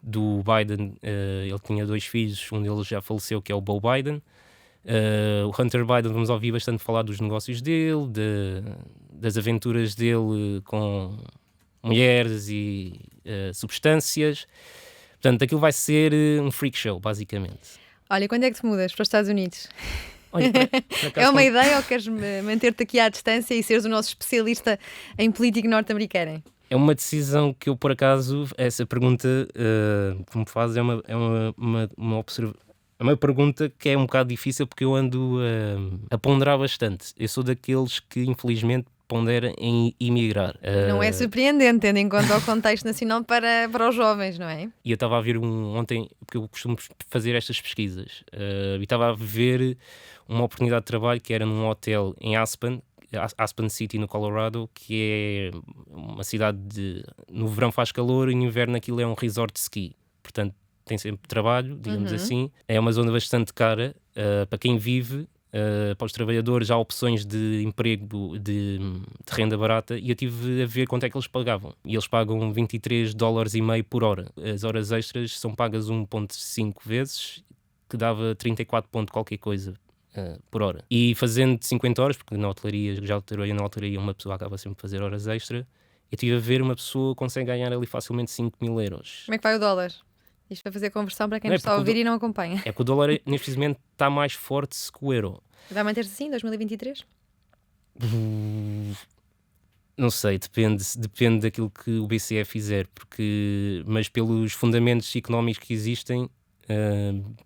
[SPEAKER 3] do Biden. Ele tinha 2 filhos, um deles já faleceu, que é o Beau Biden. O Hunter Biden, vamos ouvir bastante falar dos negócios dele, das aventuras dele com mulheres e substâncias. Portanto, aquilo vai ser um freak show, basicamente.
[SPEAKER 2] Olha, quando é que te mudas para os Estados Unidos?
[SPEAKER 3] Olha, por acaso,
[SPEAKER 2] É uma ideia ou queres manter-te aqui à distância e seres o nosso especialista em política norte-americana?
[SPEAKER 3] é uma decisão que eu, por acaso, essa pergunta que me fazes é uma pergunta que é um bocado difícil, porque eu ando a ponderar bastante. Eu sou daqueles que, infelizmente, pondera em emigrar.
[SPEAKER 2] Não é surpreendente, tendo em conta o contexto nacional para os jovens, não é?
[SPEAKER 3] E eu estava a ver ontem, porque eu costumo fazer estas pesquisas, e estava a ver uma oportunidade de trabalho que era num hotel em Aspen City, no Colorado, que é uma cidade no verão faz calor e no inverno aquilo é um resort de ski. Portanto, tem sempre trabalho, digamos assim. É uma zona bastante cara para quem vive. Para os trabalhadores há opções de emprego de renda barata, e eu estive a ver quanto é que eles pagavam. E eles pagam $23,50 por hora. As horas extras são pagas 1,5 vezes, que dava 34 ponto qualquer coisa por hora. E fazendo 50 horas, porque na hotelaria, já trabalhei na hotelaria, uma pessoa acaba sempre a fazer horas extra, eu estive a ver uma pessoa consegue ganhar ali facilmente 5.000 euros.
[SPEAKER 2] Como é que vai o dólar? Isto para fazer conversão para quem
[SPEAKER 3] Não é
[SPEAKER 2] nos está a ouvir e não acompanha.
[SPEAKER 3] É que o dólar neste momento está mais forte que o euro.
[SPEAKER 2] Vai manter-se assim em 2023?
[SPEAKER 3] Não sei, depende daquilo que o BCE fizer, mas pelos fundamentos económicos que existem,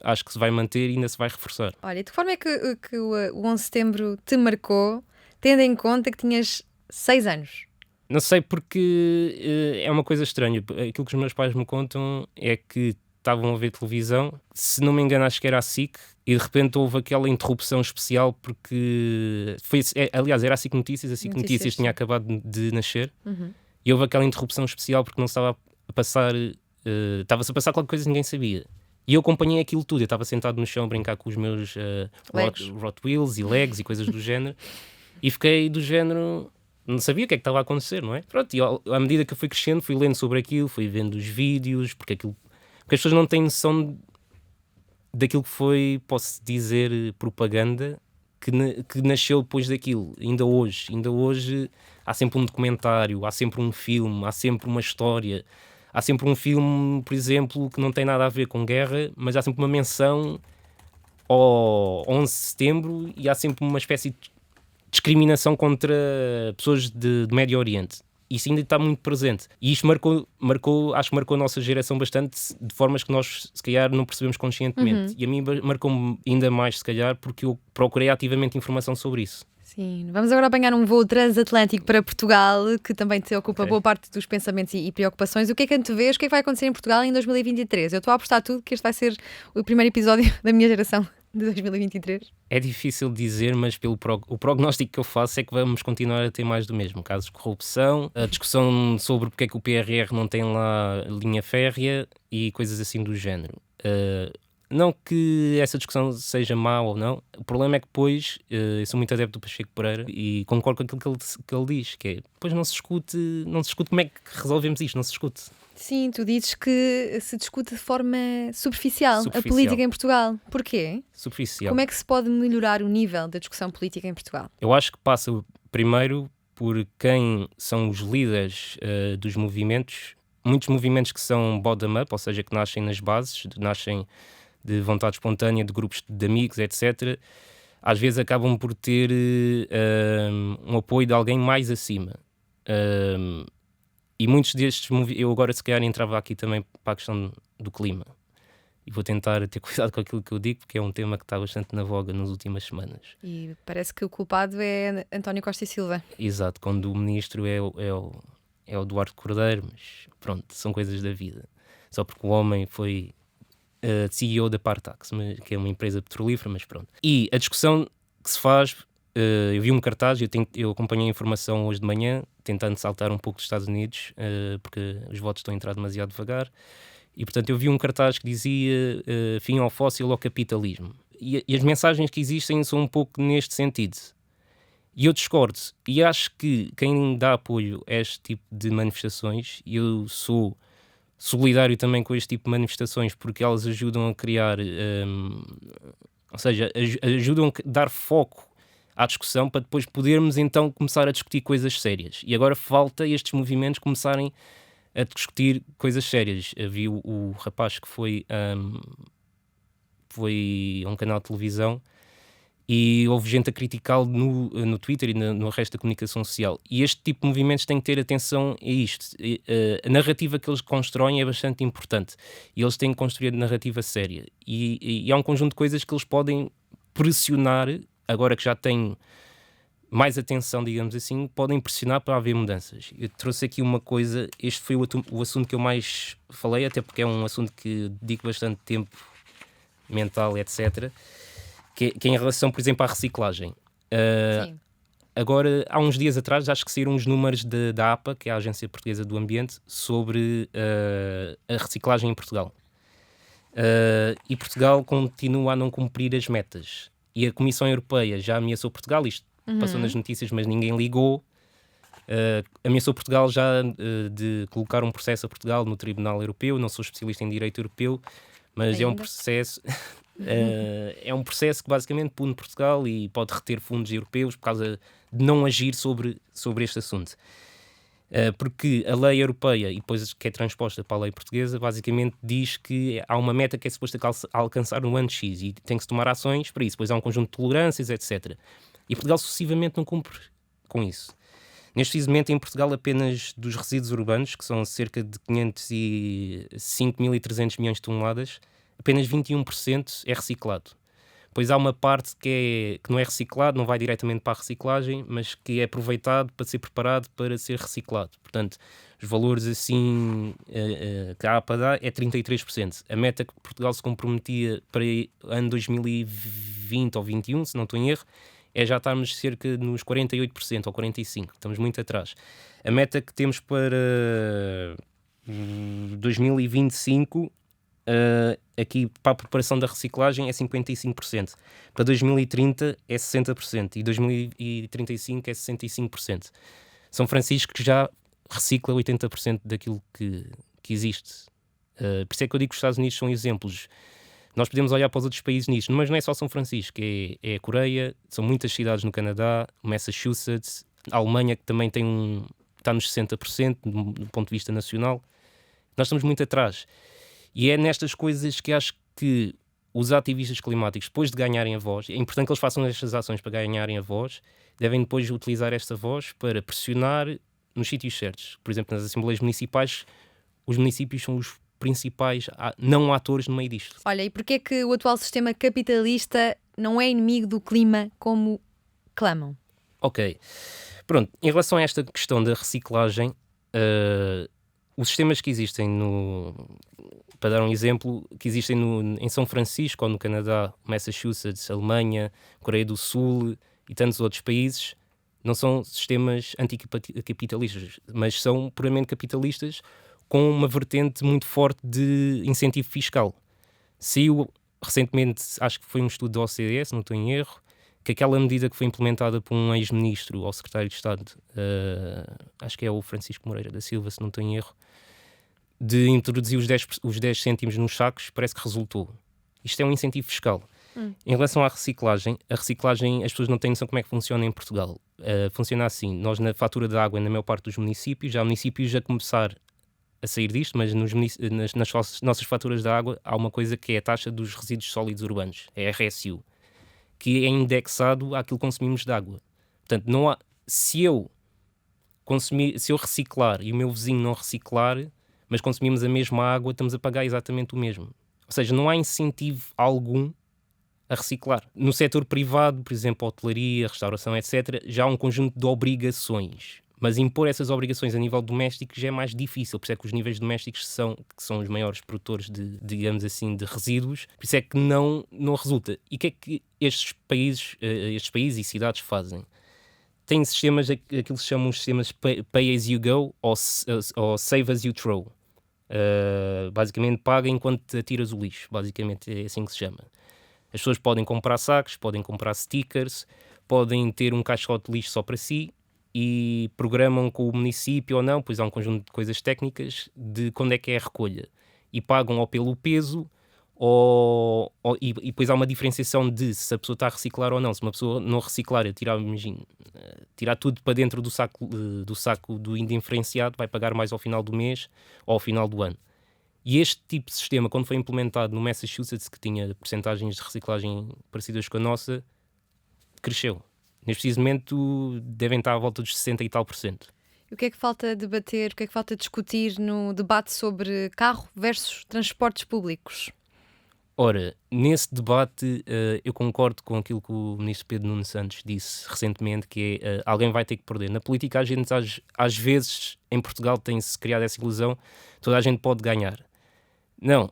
[SPEAKER 3] acho que se vai manter e ainda se vai reforçar.
[SPEAKER 2] Olha, de que forma é que o 11 de setembro te marcou, tendo em conta que tinhas 6 anos?
[SPEAKER 3] Não sei, porque é uma coisa estranha. Aquilo que os meus pais me contam é que estavam a ver televisão, se não me engano acho que era a SIC, e de repente houve aquela interrupção especial porque aliás era a SIC Notícias, a SIC Notícias tinha acabado de nascer, e houve aquela interrupção especial porque não estava a passar, estava-se a passar qualquer coisa que ninguém sabia. E eu acompanhei aquilo tudo, eu estava sentado no chão a brincar com os meus Hot Wheels e Legos e coisas do género, e fiquei do género... Não sabia o que é que estava a acontecer, não é? Pronto, e à medida que eu fui crescendo, fui lendo sobre aquilo, fui vendo os vídeos, porque as pessoas não têm noção daquilo que foi, posso dizer, propaganda que nasceu depois daquilo. Ainda hoje há sempre um documentário, há sempre um filme, há sempre uma história, há sempre um filme, por exemplo, que não tem nada a ver com guerra, mas há sempre uma menção ao 11 de setembro e há sempre uma espécie de discriminação contra pessoas de Médio Oriente. Isso ainda está muito presente. E isto acho que marcou a nossa geração bastante, de formas que nós, se calhar, não percebemos conscientemente. E a mim marcou-me ainda mais, se calhar, porque eu procurei ativamente informação sobre isso.
[SPEAKER 2] Sim, vamos agora apanhar um voo transatlântico para Portugal, que também te ocupa boa parte dos pensamentos e preocupações. O que é que antevês? O que é que vai acontecer em Portugal em 2023? Eu estou a apostar tudo que este vai ser o primeiro episódio da minha geração de 2023.
[SPEAKER 3] É difícil dizer, mas o prognóstico que eu faço é que vamos continuar a ter mais do mesmo. Casos de corrupção, a discussão sobre porque é que o PRR não tem lá linha férrea e coisas assim do género. Não que essa discussão seja má ou não, o problema é que depois, eu sou muito adepto do Pacheco Pereira e concordo com aquilo que ele diz, que é, depois não se discute como é que resolvemos isto, não se discute.
[SPEAKER 2] Sim, tu dizes que se discute de forma superficial a
[SPEAKER 3] Superficial.
[SPEAKER 2] política em Portugal. Porquê?
[SPEAKER 3] Superficial.
[SPEAKER 2] Como é que se pode melhorar o nível da discussão política em Portugal?
[SPEAKER 3] Eu acho que passa primeiro por quem são os líderes dos movimentos, muitos movimentos que são bottom-up, ou seja, que nascem nas bases, nascem de vontade espontânea, de grupos de amigos, etc., às vezes acabam por ter um apoio de alguém mais acima. E muitos destes eu agora se calhar entrava aqui também para a questão do clima. E vou tentar ter cuidado com aquilo que eu digo, porque é um tema que está bastante na voga nas últimas semanas.
[SPEAKER 2] E parece que o culpado é António Costa e Silva.
[SPEAKER 3] Exato, quando o ministro é o Duarte Cordeiro, mas pronto, são coisas da vida. Só porque o homem foi CEO da Partax, que é uma empresa petrolífera, mas pronto. E a discussão que se faz, eu vi um cartaz, eu acompanhei a informação hoje de manhã, tentando saltar um pouco dos Estados Unidos, porque os votos estão a entrar demasiado devagar, e portanto eu vi um cartaz que dizia fim ao fóssil ao capitalismo. E as mensagens que existem são um pouco neste sentido. E eu discordo, e acho que quem dá apoio a este tipo de manifestações, e eu sou solidário também com este tipo de manifestações, porque elas ajudam a criar, ou seja, ajudam a dar foco à discussão para depois podermos então começar a discutir coisas sérias. E agora falta estes movimentos começarem a discutir coisas sérias. Vi o rapaz que foi a um canal de televisão e houve gente a criticá-lo no Twitter e no resto da comunicação social. E este tipo de movimentos tem que ter atenção a isto. A narrativa que eles constroem é bastante importante. E eles têm que construir a narrativa séria. E há um conjunto de coisas que eles podem pressionar, agora que já têm mais atenção, digamos assim, podem pressionar para haver mudanças. Eu trouxe aqui uma coisa, este foi o assunto que eu mais falei, até porque é um assunto que dedico bastante tempo mental, etc., que é em relação, por exemplo, à reciclagem.
[SPEAKER 2] Sim.
[SPEAKER 3] Agora, há uns dias atrás, acho que saíram uns números da APA, que é a Agência Portuguesa do Ambiente, sobre a reciclagem em Portugal. E Portugal continua a não cumprir as metas. E a Comissão Europeia já ameaçou Portugal, isto passou nas notícias, mas ninguém ligou. Ameaçou Portugal já de colocar um processo a Portugal no Tribunal Europeu. Não sou especialista em direito europeu, mas
[SPEAKER 2] Ainda?
[SPEAKER 3] é um processo... é um processo que basicamente pune Portugal e pode reter fundos europeus por causa de não agir sobre este assunto. Porque a lei europeia, e depois que é transposta para a lei portuguesa, basicamente diz que há uma meta que é suposta alcançar no ano X e tem que se tomar ações para isso. Depois há um conjunto de tolerâncias, etc. E Portugal sucessivamente não cumpre com isso. Neste preciso momento, em Portugal, apenas dos resíduos urbanos, que são cerca de 5.300 milhões de toneladas, apenas 21% é reciclado. Pois há uma parte que não é reciclado, não vai diretamente para a reciclagem, mas que é aproveitado para ser preparado para ser reciclado. Portanto, os valores assim que a APA dá é 33%. A meta que Portugal se comprometia para o ano 2020 ou 2021, se não estou em erro, é já estarmos cerca nos 48% ou 45%. Estamos muito atrás. A meta que temos para 2025... aqui para a preparação da reciclagem é 55%, para 2030 é 60% e 2035 é 65%. São Francisco que já recicla 80% daquilo que existe. Por isso é que eu digo que os Estados Unidos são exemplos. Nós podemos olhar para os outros países nisto, mas não é só São Francisco, é a Coreia, são muitas cidades no Canadá, Massachusetts, a Alemanha que também está nos 60% do ponto de vista nacional. Nós estamos muito atrás. E é nestas coisas que acho que os ativistas climáticos, depois de ganharem a voz, é importante que eles façam estas ações para ganharem a voz, devem depois utilizar esta voz para pressionar nos sítios certos. Por exemplo, nas assembleias municipais, os municípios são os principais não atores no meio disto.
[SPEAKER 2] Olha, e porquê é que o atual sistema capitalista não é inimigo do clima como clamam?
[SPEAKER 3] Ok. Pronto, em relação a esta questão da reciclagem, os sistemas que existem para dar um exemplo, que existem em São Francisco ou no Canadá, Massachusetts, Alemanha, Coreia do Sul e tantos outros países, não são sistemas anticapitalistas, mas são puramente capitalistas com uma vertente muito forte de incentivo fiscal. Saiu recentemente, acho que foi um estudo da OCDE, se não estou em erro, que aquela medida que foi implementada por um ex-ministro ou secretário de Estado, acho que é o Francisco Moreira da Silva, se não estou em erro, de introduzir os 10 cêntimos nos sacos, parece que resultou. Isto é um incentivo fiscal. Em relação à reciclagem, as pessoas não têm noção como é que funciona em Portugal. Funciona assim, nós na fatura da água, na maior parte dos municípios, há municípios a começar a sair disto, mas nas nossas faturas da água há uma coisa que é a taxa dos resíduos sólidos urbanos, é a RSU, que é indexado àquilo que consumimos de água. Portanto, não há, se eu reciclar e o meu vizinho não reciclar, mas consumimos a mesma água, estamos a pagar exatamente o mesmo. Ou seja, não há incentivo algum a reciclar. No setor privado, por exemplo, hotelaria, restauração, etc., já há um conjunto de obrigações. Mas impor essas obrigações a nível doméstico já é mais difícil. Por isso é que os níveis domésticos que são os maiores produtores de, digamos assim, de resíduos. Por isso é que não resulta. E o que é que estes países e cidades fazem? Têm sistemas, aquilo que se chamam os sistemas pay as you go ou save as you throw. Basicamente, paga enquanto atiras o lixo. Basicamente é assim que se chama. As pessoas podem comprar sacos, podem comprar stickers, podem ter um caixote de lixo só para si e programam com o município ou não, pois há um conjunto de coisas técnicas de quando é que é a recolha. E pagam ou pelo peso e depois há uma diferenciação de se a pessoa está a reciclar ou não. Se uma pessoa não reciclar e tirar tudo para dentro do saco do indiferenciado, vai pagar mais ao final do mês ou ao final do ano. E este tipo de sistema, quando foi implementado no Massachusetts, que tinha percentagens de reciclagem parecidas com a nossa, cresceu. Neste preciso momento devem estar à volta dos 60 e tal %.
[SPEAKER 2] E o que é que falta debater, o que é que falta discutir no debate sobre carro versus transportes públicos?
[SPEAKER 3] Ora, nesse debate eu concordo com aquilo que o ministro Pedro Nuno Santos disse recentemente, que é alguém vai ter que perder. Na política, a gente às vezes, em Portugal, tem-se criado essa ilusão, toda a gente pode ganhar. Não.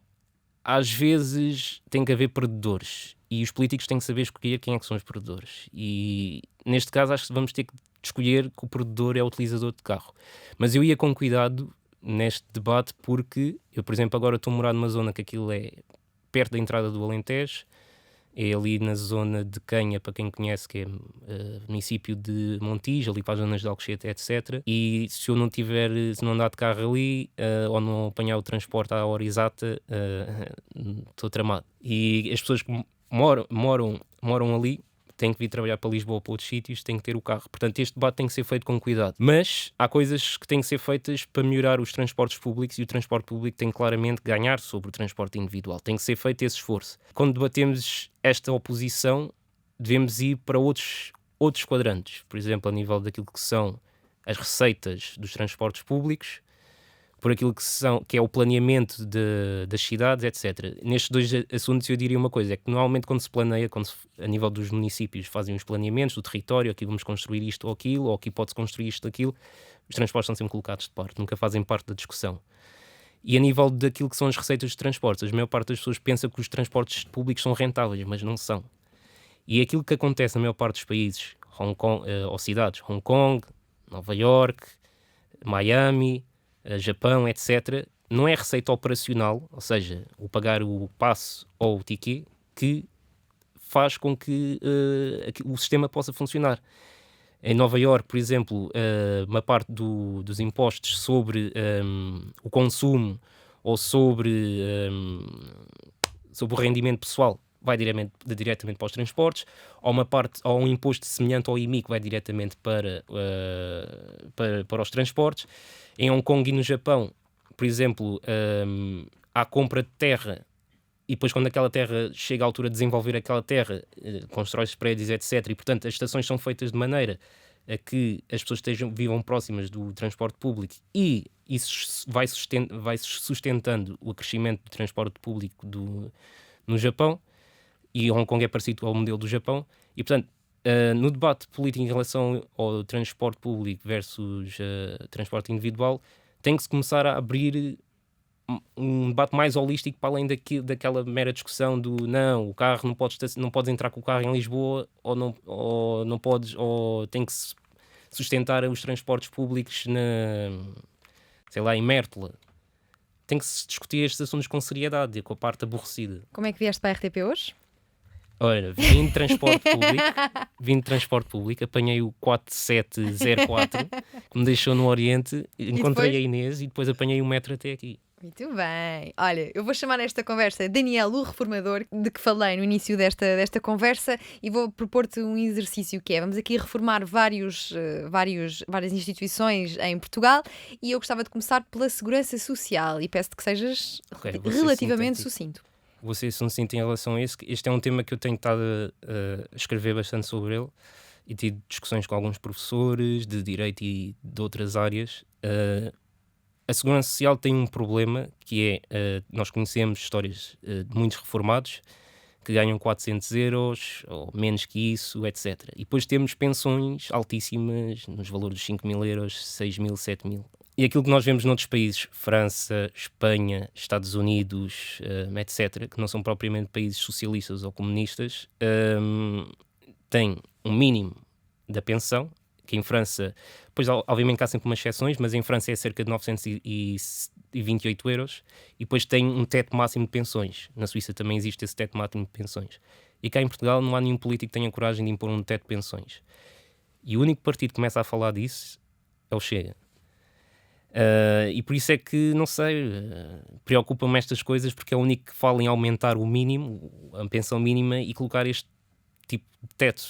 [SPEAKER 3] Às vezes tem que haver perdedores e os políticos têm que saber escolher quem é que são os perdedores. E neste caso acho que vamos ter que escolher que o perdedor é o utilizador de carro. Mas eu ia com cuidado neste debate porque eu, por exemplo, agora estou a morar numa zona que aquilo é perto da entrada do Alentejo, é ali na zona de Canha, para quem conhece, que é município de Montijo, ali para as zonas de Alcochete, etc. E se eu não andar de carro ali, ou não apanhar o transporte à hora exata, estou tramado. E as pessoas que moram ali, têm que vir trabalhar para Lisboa ou para outros sítios, têm que ter o carro. Portanto, este debate tem que ser feito com cuidado. Mas há coisas que têm que ser feitas para melhorar os transportes públicos e o transporte público tem claramente que ganhar sobre o transporte individual. Tem que ser feito esse esforço. Quando debatemos esta oposição, devemos ir para outros quadrantes. Por exemplo, a nível daquilo que são as receitas dos transportes públicos, por aquilo que é o planeamento das cidades, etc. Nestes dois assuntos eu diria uma coisa, é que normalmente quando se planeia, a nível dos municípios fazem os planeamentos do território, aqui vamos construir isto ou aquilo, ou aqui pode-se construir isto ou aquilo, os transportes são sempre colocados de parte, nunca fazem parte da discussão. E a nível daquilo que são as receitas de transportes, a maior parte das pessoas pensa que os transportes públicos são rentáveis, mas não são. E aquilo que acontece na maior parte dos países, Hong Kong, ou cidades, Hong Kong, Nova York, Miami, Japão, etc., não é receita operacional, ou seja, o pagar o passe ou o ticket, que faz com que o sistema possa funcionar. Em Nova Iorque, por exemplo, uma parte dos impostos sobre o consumo ou sobre o rendimento pessoal vai diretamente para os transportes, ou um imposto semelhante ao IMI que vai diretamente para os transportes. Em Hong Kong e no Japão, por exemplo, há compra de terra e depois quando aquela terra chega à altura de desenvolver aquela terra, constrói-se prédios, etc. E, portanto, as estações são feitas de maneira a que as pessoas vivam próximas do transporte público e isso vai sustentando o crescimento do transporte público no Japão, e Hong Kong é parecido ao modelo do Japão. E, portanto, no debate político em relação ao transporte público versus transporte individual, tem que se começar a abrir um debate mais holístico para além daquela mera discussão do não, o carro não podes entrar com o carro em Lisboa ou não podes, ou tem que se sustentar os transportes públicos em Mértola. tem que se discutir estes assuntos com seriedade, com a parte aborrecida.
[SPEAKER 2] Como é que vieste para a RTP hoje?
[SPEAKER 3] Olha, vim de transporte público, apanhei o 4704, que me deixou no Oriente, encontrei
[SPEAKER 2] depois?
[SPEAKER 3] a Inês e depois apanhei o metro até aqui.
[SPEAKER 2] Muito bem. Olha, eu vou chamar esta conversa Daniel, o reformador, de que falei no início desta conversa, e vou propor-te um exercício que é, vamos aqui reformar várias instituições em Portugal, e eu gostava de começar pela Segurança Social, e peço-te que sejas
[SPEAKER 3] Ok, vou ser
[SPEAKER 2] relativamente
[SPEAKER 3] sintético.
[SPEAKER 2] sucinto.
[SPEAKER 3] Vou ser sucinto em relação a isso. Este é um tema que eu tenho estado a escrever bastante sobre ele e tido discussões com alguns professores de direito e de outras áreas. A Segurança Social tem um problema que é, nós conhecemos histórias de muitos reformados que ganham 400 euros ou menos que isso, etc. E depois temos pensões altíssimas, nos valores de 5 mil euros, 6 mil, 7 mil. E aquilo que nós vemos noutros países, França, Espanha, Estados Unidos, etc., que não são propriamente países socialistas ou comunistas, têm um mínimo da pensão, que em França, pois obviamente há sempre umas exceções, mas em França é cerca de 928 euros, e depois tem um teto máximo de pensões. Na Suíça também existe esse teto máximo de pensões. E cá em Portugal não há nenhum político que tenha coragem de impor um teto de pensões. E o único partido que começa a falar disso é o Chega. E por isso é que, não sei, preocupam-me estas coisas, porque é o único que fala em aumentar o mínimo, a pensão mínima, e colocar este tipo de teto.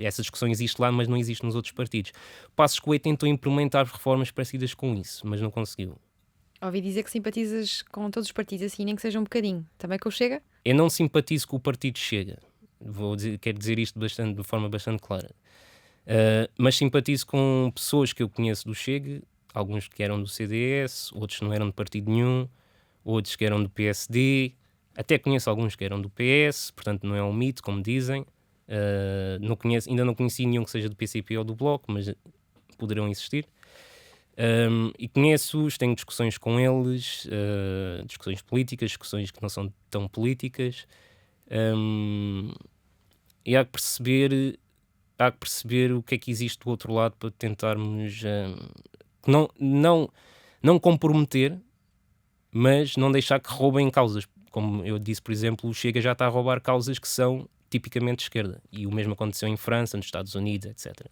[SPEAKER 3] Essa discussão existe lá, mas não existe nos outros partidos. Passos Coelho tentou implementar reformas parecidas com isso, mas não conseguiu.
[SPEAKER 2] Ouvi dizer que simpatizas com todos os partidos, assim, nem que seja um bocadinho. Também com o Chega?
[SPEAKER 3] Eu não simpatizo com o partido Chega. Quero dizer isto de forma bastante clara. Mas simpatizo com pessoas que eu conheço do Chega, alguns que eram do CDS, outros não eram de partido nenhum, outros que eram do PSD, até conheço alguns que eram do PS, portanto não é um mito, como dizem. Ainda não conheci nenhum que seja do PCP ou do Bloco, mas poderão existir. E conheço-os, tenho discussões com eles, discussões políticas, discussões que não são tão políticas, e há que perceber o que é que existe do outro lado para tentarmos não comprometer, mas não deixar que roubem causas. Como eu disse, por exemplo, o Chega já está a roubar causas que são tipicamente de esquerda, e o mesmo aconteceu em França, nos Estados Unidos, etc.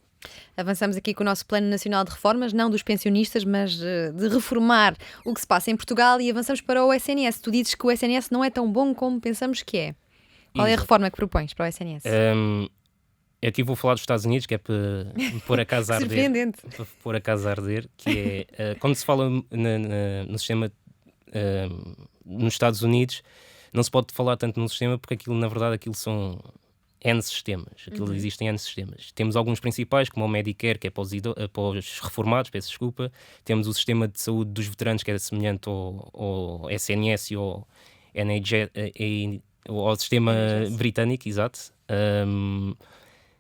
[SPEAKER 2] Avançamos aqui com o nosso Plano Nacional de Reformas, não dos pensionistas, mas de reformar o que se passa em Portugal, e avançamos para o SNS. Tu dizes que o SNS não é tão bom como pensamos que é. Qual é a reforma que propões para o SNS?
[SPEAKER 3] Eu aqui vou falar dos Estados Unidos, que é para me pôr a casa a arder.
[SPEAKER 2] Surpreendente.
[SPEAKER 3] Para pôr a casa a arder, que é quando se fala no sistema nos Estados Unidos, não se pode falar tanto no sistema, porque na verdade aquilo são N sistemas. Existem N sistemas. Temos alguns principais, como o Medicare, que é para os reformados, peço desculpa. Temos o sistema de saúde dos veteranos, que é semelhante ao SNS e ao NHS, ao sistema britânico, exato.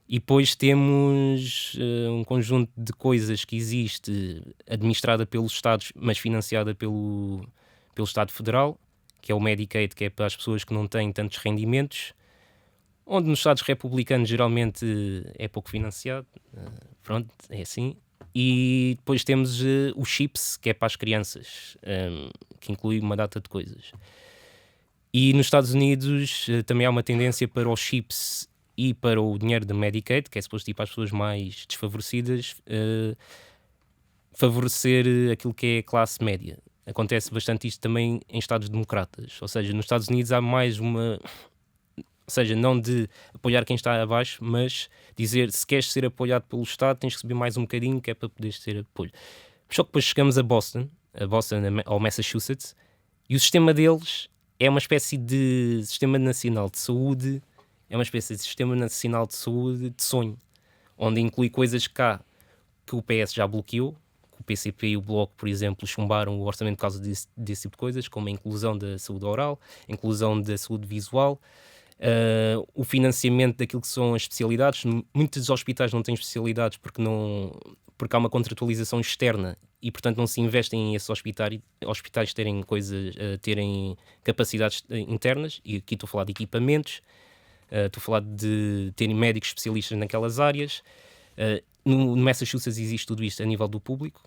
[SPEAKER 3] E depois temos um conjunto de coisas que existe, administrada pelos Estados, mas financiada pelo Estado Federal, que é o Medicaid, que é para as pessoas que não têm tantos rendimentos, onde nos Estados republicanos geralmente é pouco financiado. Pronto, é assim. E depois temos o CHIPS, que é para as crianças, que inclui uma data de coisas. E nos Estados Unidos também há uma tendência para o CHIPS e para o dinheiro de Medicaid, que é suposto ir para as pessoas mais desfavorecidas, favorecer aquilo que é a classe média. Acontece bastante isto também em Estados democratas. Ou seja, nos Estados Unidos há mais uma... Ou seja, não de apoiar quem está abaixo, mas dizer, se queres ser apoiado pelo Estado, tens que subir mais um bocadinho, que é para poderes ter apoio. Só que depois chegamos a Boston ou Massachusetts, e o sistema deles é uma espécie de sistema nacional de saúde, é uma espécie de sistema nacional de saúde de sonho, onde inclui coisas cá que o PS já bloqueou, que o PCP e o Bloco, por exemplo, chumbaram o orçamento por causa desse tipo de coisas, como a inclusão da saúde oral, a inclusão da saúde visual, o financiamento daquilo que são as especialidades. Muitos hospitais não têm especialidades porque há uma contratualização externa e, portanto, não se investem em esses hospitais terem capacidades internas, e aqui estou a falar de equipamentos, estou a falar de terem médicos especialistas naqueelas áreas. No Massachusetts existe tudo isto a nível do público,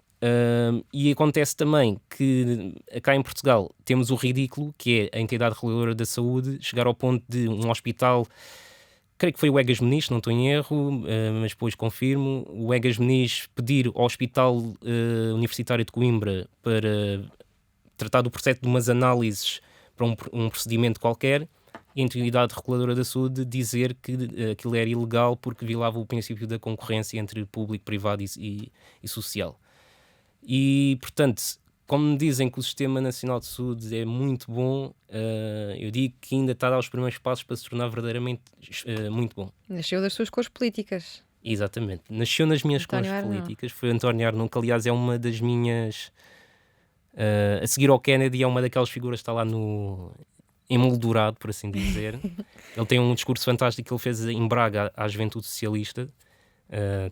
[SPEAKER 3] E acontece também que cá em Portugal temos o ridículo, que é a entidade reguladora da saúde chegar ao ponto de um hospital, creio que foi o Egas Muniz, não estou em erro, mas depois confirmo, o Egas Muniz pedir ao Hospital Universitário de Coimbra para tratar do processo de umas análises para um procedimento qualquer, e a entidade reguladora da saúde dizer que aquilo era ilegal porque violava o princípio da concorrência entre público, privado e social. E, portanto, como me dizem que o Sistema Nacional de Saúde é muito bom, eu digo que ainda está a dar os primeiros passos para se tornar verdadeiramente muito bom.
[SPEAKER 2] Nasceu das suas cores políticas.
[SPEAKER 3] Exatamente. Nasceu nas minhas
[SPEAKER 2] António
[SPEAKER 3] cores
[SPEAKER 2] Arnaud.
[SPEAKER 3] políticas. Foi António Arnaud, que aliás é uma das minhas... a seguir ao Kennedy, é uma daquelas figuras que está lá emoldurado, por assim dizer. Ele tem um discurso fantástico que ele fez em Braga à juventude socialista,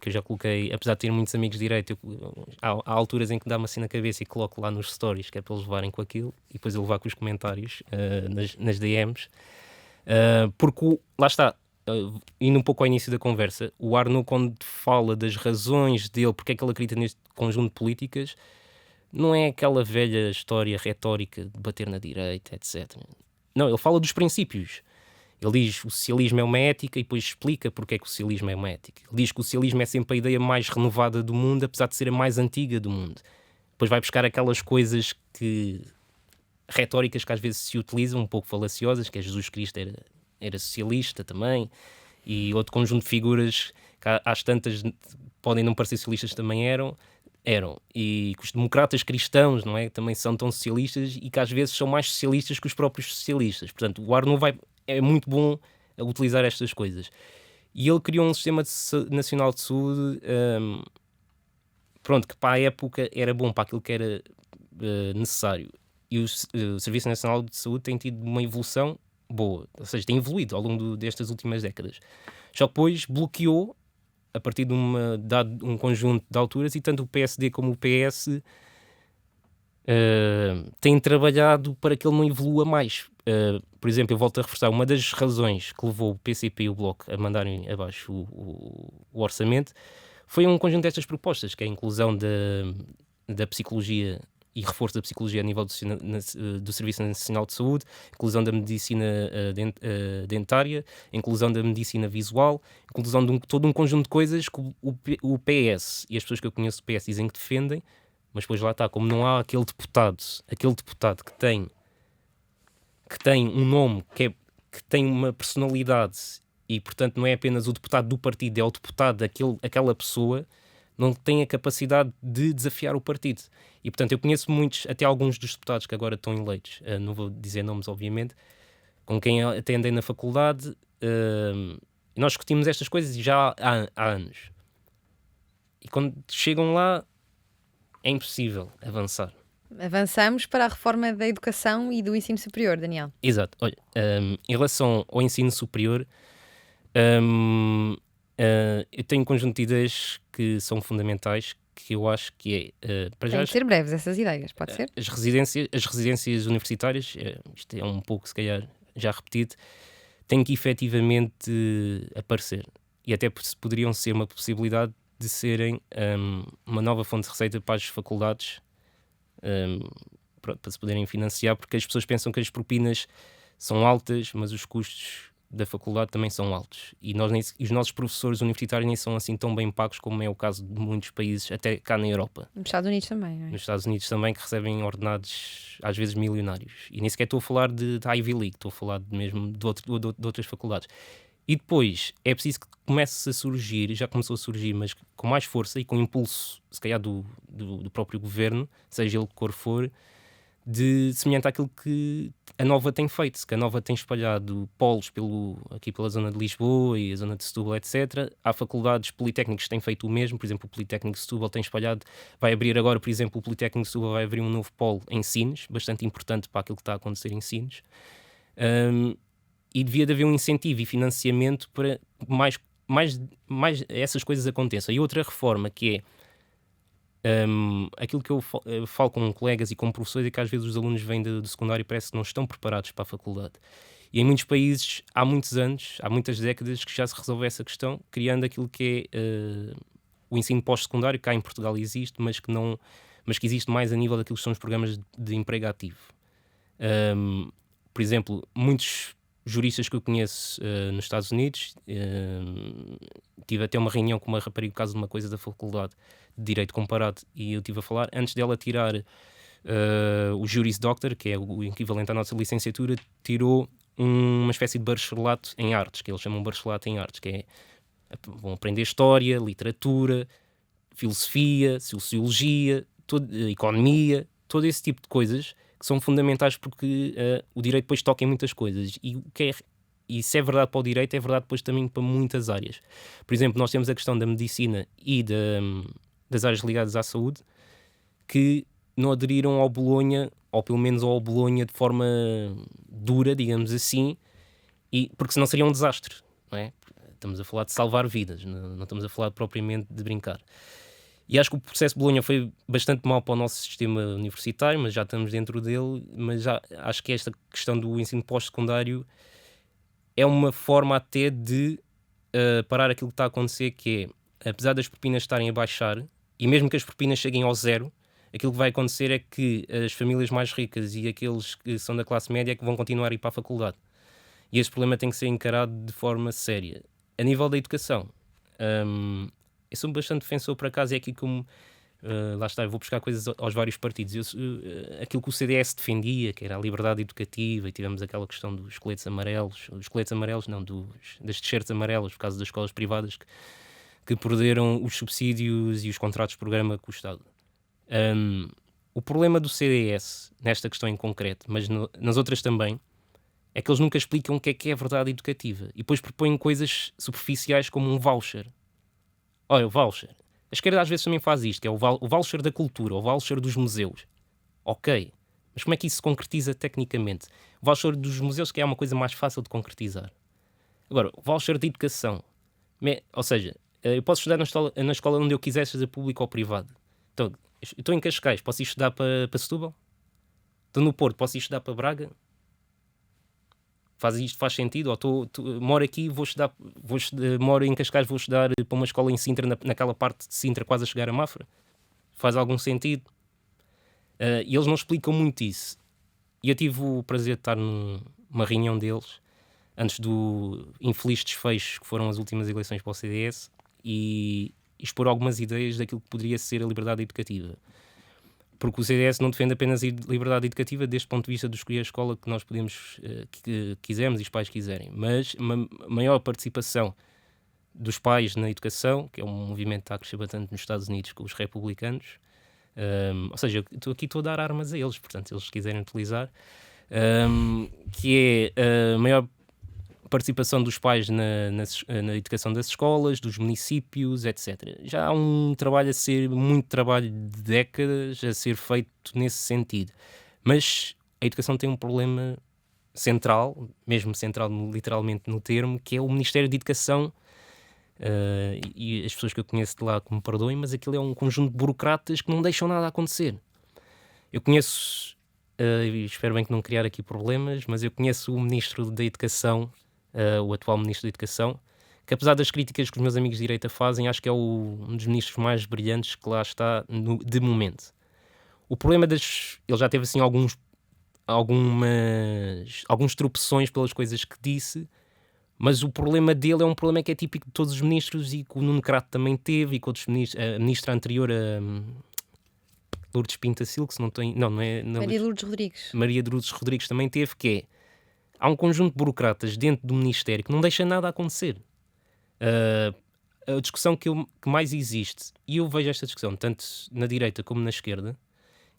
[SPEAKER 3] que eu já coloquei, apesar de ter muitos amigos de direita, há alturas em que dá-me assim na cabeça e coloco lá nos stories, que é para eles levarem com aquilo, e depois eu levar com os comentários nas DMs. Porque, lá está, indo um pouco ao início da conversa, o Arnaud, quando fala das razões dele, porque é que ele acredita neste conjunto de políticas, não é aquela velha história retórica de bater na direita, etc. Não, ele fala dos princípios. Ele diz que o socialismo é uma ética e depois explica porque é que o socialismo é uma ética. Ele diz que o socialismo é sempre a ideia mais renovada do mundo, apesar de ser a mais antiga do mundo. Depois vai buscar aquelas coisas retóricas que às vezes se utilizam, um pouco falaciosas, que é Jesus Cristo era socialista também, e outro conjunto de figuras que às tantas podem não parecer socialistas, também eram, e que os democratas cristãos, não é, também são tão socialistas e que às vezes são mais socialistas que os próprios socialistas. Portanto, o Arnaud é muito bom a utilizar estas coisas. E ele criou um sistema nacional de saúde, que para a época era bom, para aquilo que era necessário. E o Serviço Nacional de Saúde tem tido uma evolução boa, ou seja, tem evoluído ao longo destas últimas décadas. Só que depois bloqueou a partir de um conjunto de alturas, e tanto o PSD como o PS têm trabalhado para que ele não evolua mais. Por exemplo, eu volto a reforçar, uma das razões que levou o PCP e o Bloco a mandarem abaixo o orçamento foi um conjunto destas propostas, que é a inclusão da psicologia e reforço da psicologia a nível do Serviço Nacional de Saúde, inclusão da medicina dentária, inclusão da medicina visual, inclusão de todo um conjunto de coisas que o PS e as pessoas que eu conheço do PS dizem que defendem, mas depois lá está, como não há aquele deputado que tem um nome, que tem uma personalidade, e portanto não é apenas o deputado do partido, é o deputado daquela pessoa, não tem a capacidade de desafiar o partido. E, portanto, eu conheço muitos, até alguns dos deputados que agora estão eleitos, não vou dizer nomes, obviamente, com quem até andei na faculdade, e nós discutimos estas coisas já há anos. E quando chegam lá, é impossível avançar.
[SPEAKER 2] Avançamos para a reforma da educação e do ensino superior, Daniel.
[SPEAKER 3] Exato. Olha, em relação ao ensino superior, eu tenho um conjunto de ideias que são fundamentais, que eu acho que é... para já,
[SPEAKER 2] Tem de ser breves essas ideias, pode ser?
[SPEAKER 3] as residências universitárias, isto é um pouco, se calhar, já repetido, têm que efetivamente aparecer. E até poderiam ser uma possibilidade de serem uma nova fonte de receita para as faculdades, para se poderem financiar, porque as pessoas pensam que as propinas são altas, mas os custos da faculdade também são altos. E os nossos professores universitários nem são assim tão bem pagos como é o caso de muitos países, até cá na Europa.
[SPEAKER 2] Nos Estados Unidos também, não é?
[SPEAKER 3] Nos Estados Unidos também, que recebem ordenados às vezes milionários. E nem sequer estou a falar de Ivy League, estou a falar mesmo de outras faculdades. E depois é preciso que comece a surgir, já começou a surgir, mas com mais força e com impulso, se calhar do próprio governo, seja ele que cor for, de semelhante àquilo que a Nova tem feito, que a Nova tem espalhado polos aqui pela zona de Lisboa e a zona de Setúbal, etc. Há faculdades politécnicas que têm feito o mesmo, por exemplo, o Politécnico de Setúbal tem espalhado, vai abrir agora, por exemplo, o Politécnico de Setúbal vai abrir um novo polo em Sines, bastante importante para aquilo que está a acontecer em Sines. E devia de haver um incentivo e financiamento para mais essas coisas aconteçam. E outra reforma que é aquilo que eu falo com colegas e com professores é que às vezes os alunos vêm do secundário e parece que não estão preparados para a faculdade. E em muitos países, há muitos anos, há muitas décadas que já se resolve essa questão, criando aquilo que é o ensino pós-secundário, cá em Portugal existe, mas que existe mais a nível daquilo que são os programas de emprego ativo. Por exemplo, muitos juristas que eu conheço nos Estados Unidos, tive até uma reunião com uma rapariga por causa de uma coisa da faculdade de Direito Comparado, e eu estive a falar, antes dela tirar o Juris Doctor, que é o equivalente à nossa licenciatura, tirou uma espécie de bacharelato em artes, que eles chamam bacharelato em artes, que é, vão aprender história, literatura, filosofia, sociologia, economia, todo esse tipo de coisas que são fundamentais, porque o direito depois toca em muitas coisas, e se é verdade para o direito, é verdade depois também para muitas áreas. Por exemplo, nós temos a questão da medicina e das áreas ligadas à saúde, que não aderiram ao Bolonha, ou pelo menos ao Bolonha de forma dura, digamos assim, porque senão seria um desastre, não é? Estamos a falar de salvar vidas, não estamos a falar propriamente de brincar. E acho que o processo de Bolonha foi bastante mau para o nosso sistema universitário, mas já estamos dentro dele. Mas acho que esta questão do ensino pós-secundário é uma forma até de parar aquilo que está a acontecer, que é, apesar das propinas estarem a baixar, e mesmo que as propinas cheguem ao zero, aquilo que vai acontecer é que as famílias mais ricas e aqueles que são da classe média é que vão continuar a ir para a faculdade. E esse problema tem que ser encarado de forma séria. A nível da educação, eu sou bastante defensor, por acaso, é aqui como... lá está, eu vou buscar coisas aos vários partidos. Aquilo que o CDS defendia, que era a liberdade educativa, e tivemos aquela questão dos coletes amarelos, das t-shirts amarelas, por causa das escolas privadas que perderam os subsídios e os contratos de programa com o Estado. O problema do CDS, nesta questão em concreto, mas nas outras também, é que eles nunca explicam o que é verdade educativa, e depois propõem coisas superficiais como um voucher. Olha, o voucher. A esquerda às vezes também faz isto, que é o voucher da cultura, o voucher dos museus. Ok, mas como é que isso se concretiza tecnicamente? O voucher dos museus que é uma coisa mais fácil de concretizar. Agora, o voucher de educação. Ou seja, eu posso estudar na escola onde eu quiser, seja público ou privado. Então, estou em Cascais, posso ir estudar para Setúbal? Estou no Porto, posso ir estudar para Braga? Faz sentido? Ou moro aqui, moro em Cascais, vou estudar para uma escola em Sintra, naquela parte de Sintra, quase a chegar a Mafra? Faz algum sentido? E eles não explicam muito isso. E eu tive o prazer de estar numa reunião deles, antes do infeliz desfecho que foram as últimas eleições para o CDS, e expor algumas ideias daquilo que poderia ser a liberdade educativa. Porque o CDS não defende apenas a liberdade educativa desde o ponto de vista de escolher a escola que nós podemos, que quisermos e os pais quiserem, mas uma maior participação dos pais na educação, que é um movimento que está a crescer bastante nos Estados Unidos com os republicanos. Ou seja, eu estou a dar armas a eles, portanto, se eles quiserem utilizar, que é a maior participação dos pais na educação das escolas, dos municípios, etc. Já há muito trabalho de décadas a ser feito nesse sentido. Mas a educação tem um problema central, mesmo central literalmente no termo, que é o Ministério de Educação, e as pessoas que eu conheço de lá que me perdoem, mas aquilo é um conjunto de burocratas que não deixam nada acontecer. Eu conheço, e espero bem que não criar aqui problemas, mas eu conheço o Ministro da Educação, o atual Ministro da Educação, que apesar das críticas que os meus amigos de direita fazem, acho que é um dos ministros mais brilhantes que lá está de momento. O problema ele já teve assim alguns tropeções pelas coisas que disse, mas o problema dele é um problema que é típico de todos os ministros e que o Nuno Crato também teve, e que outros ministros, a ministra anterior, Lourdes Pintacil, que se não tem... Não é...
[SPEAKER 2] Maria Lourdes Rodrigues.
[SPEAKER 3] Maria Lourdes Rodrigues também teve, que é... Há um conjunto de burocratas dentro do Ministério que não deixa nada acontecer. A discussão que mais existe, e eu vejo esta discussão tanto na direita como na esquerda,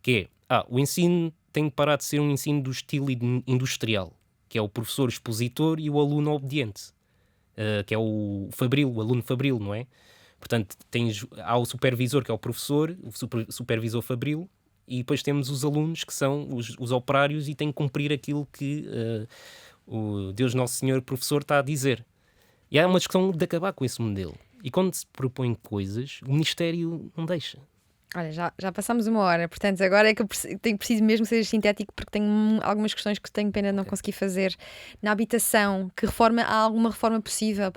[SPEAKER 3] que é, o ensino tem que parar de ser um ensino do estilo industrial, que é o professor expositor e o aluno obediente, que é o fabril, o aluno fabril, não é? Portanto, há o supervisor, que é o professor, o supervisor fabril, e depois temos os alunos, que são os operários, e têm que cumprir aquilo que o Deus Nosso Senhor professor está a dizer. E há uma discussão de acabar com esse modelo. E quando se propõem coisas, o Ministério não deixa.
[SPEAKER 2] Olha, já passámos 1 hora, portanto, agora é que eu preciso mesmo que seja sintético, porque tenho algumas questões que tenho pena de não conseguir fazer. Na habitação, há alguma reforma possível?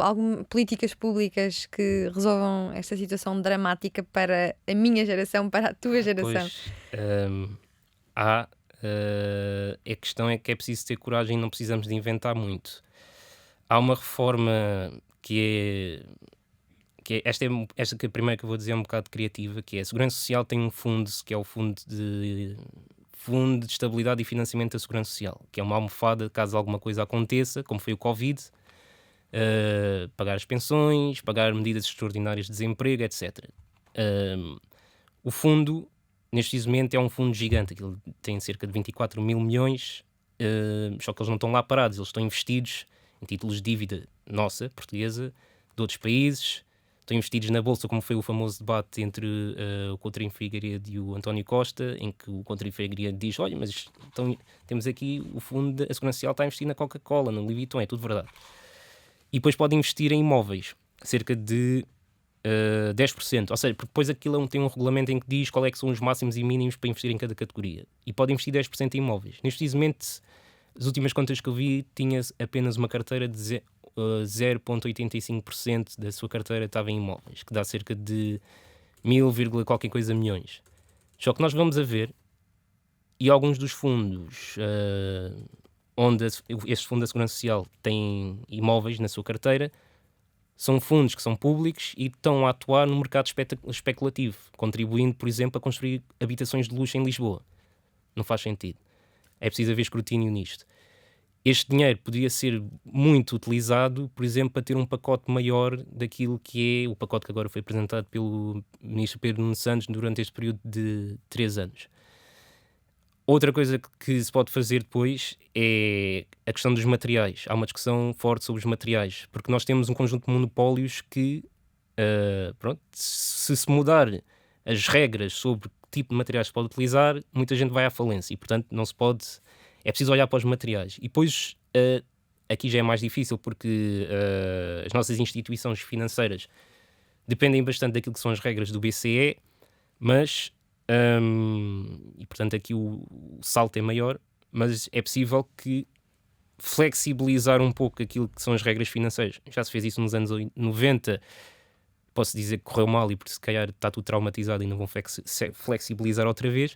[SPEAKER 2] Políticas públicas que resolvam esta situação dramática para a minha geração, para a tua geração?
[SPEAKER 3] Pois, há. A questão é que é preciso ter coragem e não precisamos de inventar muito. Há uma reforma esta que a primeira que eu vou dizer é um bocado criativa, que é a Segurança Social tem um fundo, que é o Fundo de Estabilidade e Financiamento da Segurança Social, que é uma almofada caso alguma coisa aconteça, como foi o Covid, pagar as pensões, pagar medidas extraordinárias de desemprego, etc. O fundo, neste momento, é um fundo gigante, aquilo tem cerca de 24 mil milhões, só que eles não estão lá parados, eles estão investidos em títulos de dívida nossa, portuguesa, de outros países, estão investidos na Bolsa, como foi o famoso debate entre o Coutinho Figueiredo e o António Costa, em que o Coutinho Figueiredo diz, olha, mas então, temos aqui o fundo da Segurança Social está a investir na Coca-Cola, no Louis Vuitton, é tudo verdade. E depois pode investir em imóveis, cerca de 10%, ou seja, porque depois aquilo tem um regulamento em que diz qual é que são os máximos e mínimos para investir em cada categoria. E pode investir 10% em imóveis. Neste momento, as últimas contas que eu vi, tinha apenas uma carteira de 0,85% da sua carteira estava em imóveis, que dá cerca de 1000, qualquer coisa milhões. Só que nós vamos a ver, e alguns dos fundos onde este fundo da Segurança Social tem imóveis na sua carteira, são fundos que são públicos e estão a atuar no mercado especulativo, contribuindo, por exemplo, a construir habitações de luxo em Lisboa. Não faz sentido. É preciso haver escrutínio nisto. Este dinheiro poderia ser muito utilizado, por exemplo, para ter um pacote maior daquilo que é o pacote que agora foi apresentado pelo ministro Pedro Nuno Santos durante este período de 3 anos. Outra coisa que se pode fazer depois é a questão dos materiais. Há uma discussão forte sobre os materiais, porque nós temos um conjunto de monopólios que, se mudar as regras sobre que tipo de materiais se pode utilizar, muita gente vai à falência e, portanto, não se pode... É preciso olhar para os materiais. E depois, aqui já é mais difícil, porque as nossas instituições financeiras dependem bastante daquilo que são as regras do BCE, mas... e portanto aqui o salto é maior, mas é possível que flexibilizar um pouco aquilo que são as regras financeiras. Já se fez isso nos anos 90, posso dizer que correu mal e por se calhar está tudo traumatizado e não vão flexibilizar outra vez,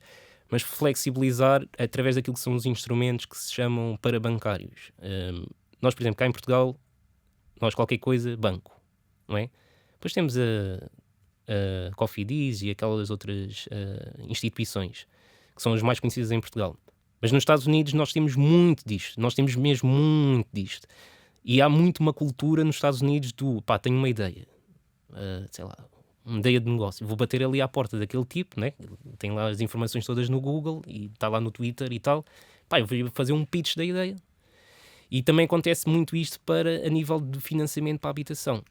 [SPEAKER 3] mas flexibilizar através daquilo que são os instrumentos que se chamam parabancários. Nós, por exemplo, cá em Portugal, nós qualquer coisa, banco, não é? Depois temos a Cofidis e aquelas outras instituições que são as mais conhecidas em Portugal. Mas nos Estados Unidos nós temos muito disto, nós temos mesmo muito disto. E há muito uma cultura nos Estados Unidos do, tenho uma ideia, sei lá, uma ideia de negócio, vou bater ali à porta daquele tipo, né? Tem lá as informações todas no Google e está lá no Twitter e tal, eu vou fazer um pitch da ideia. E também acontece muito isto a nível de financiamento para a habitação.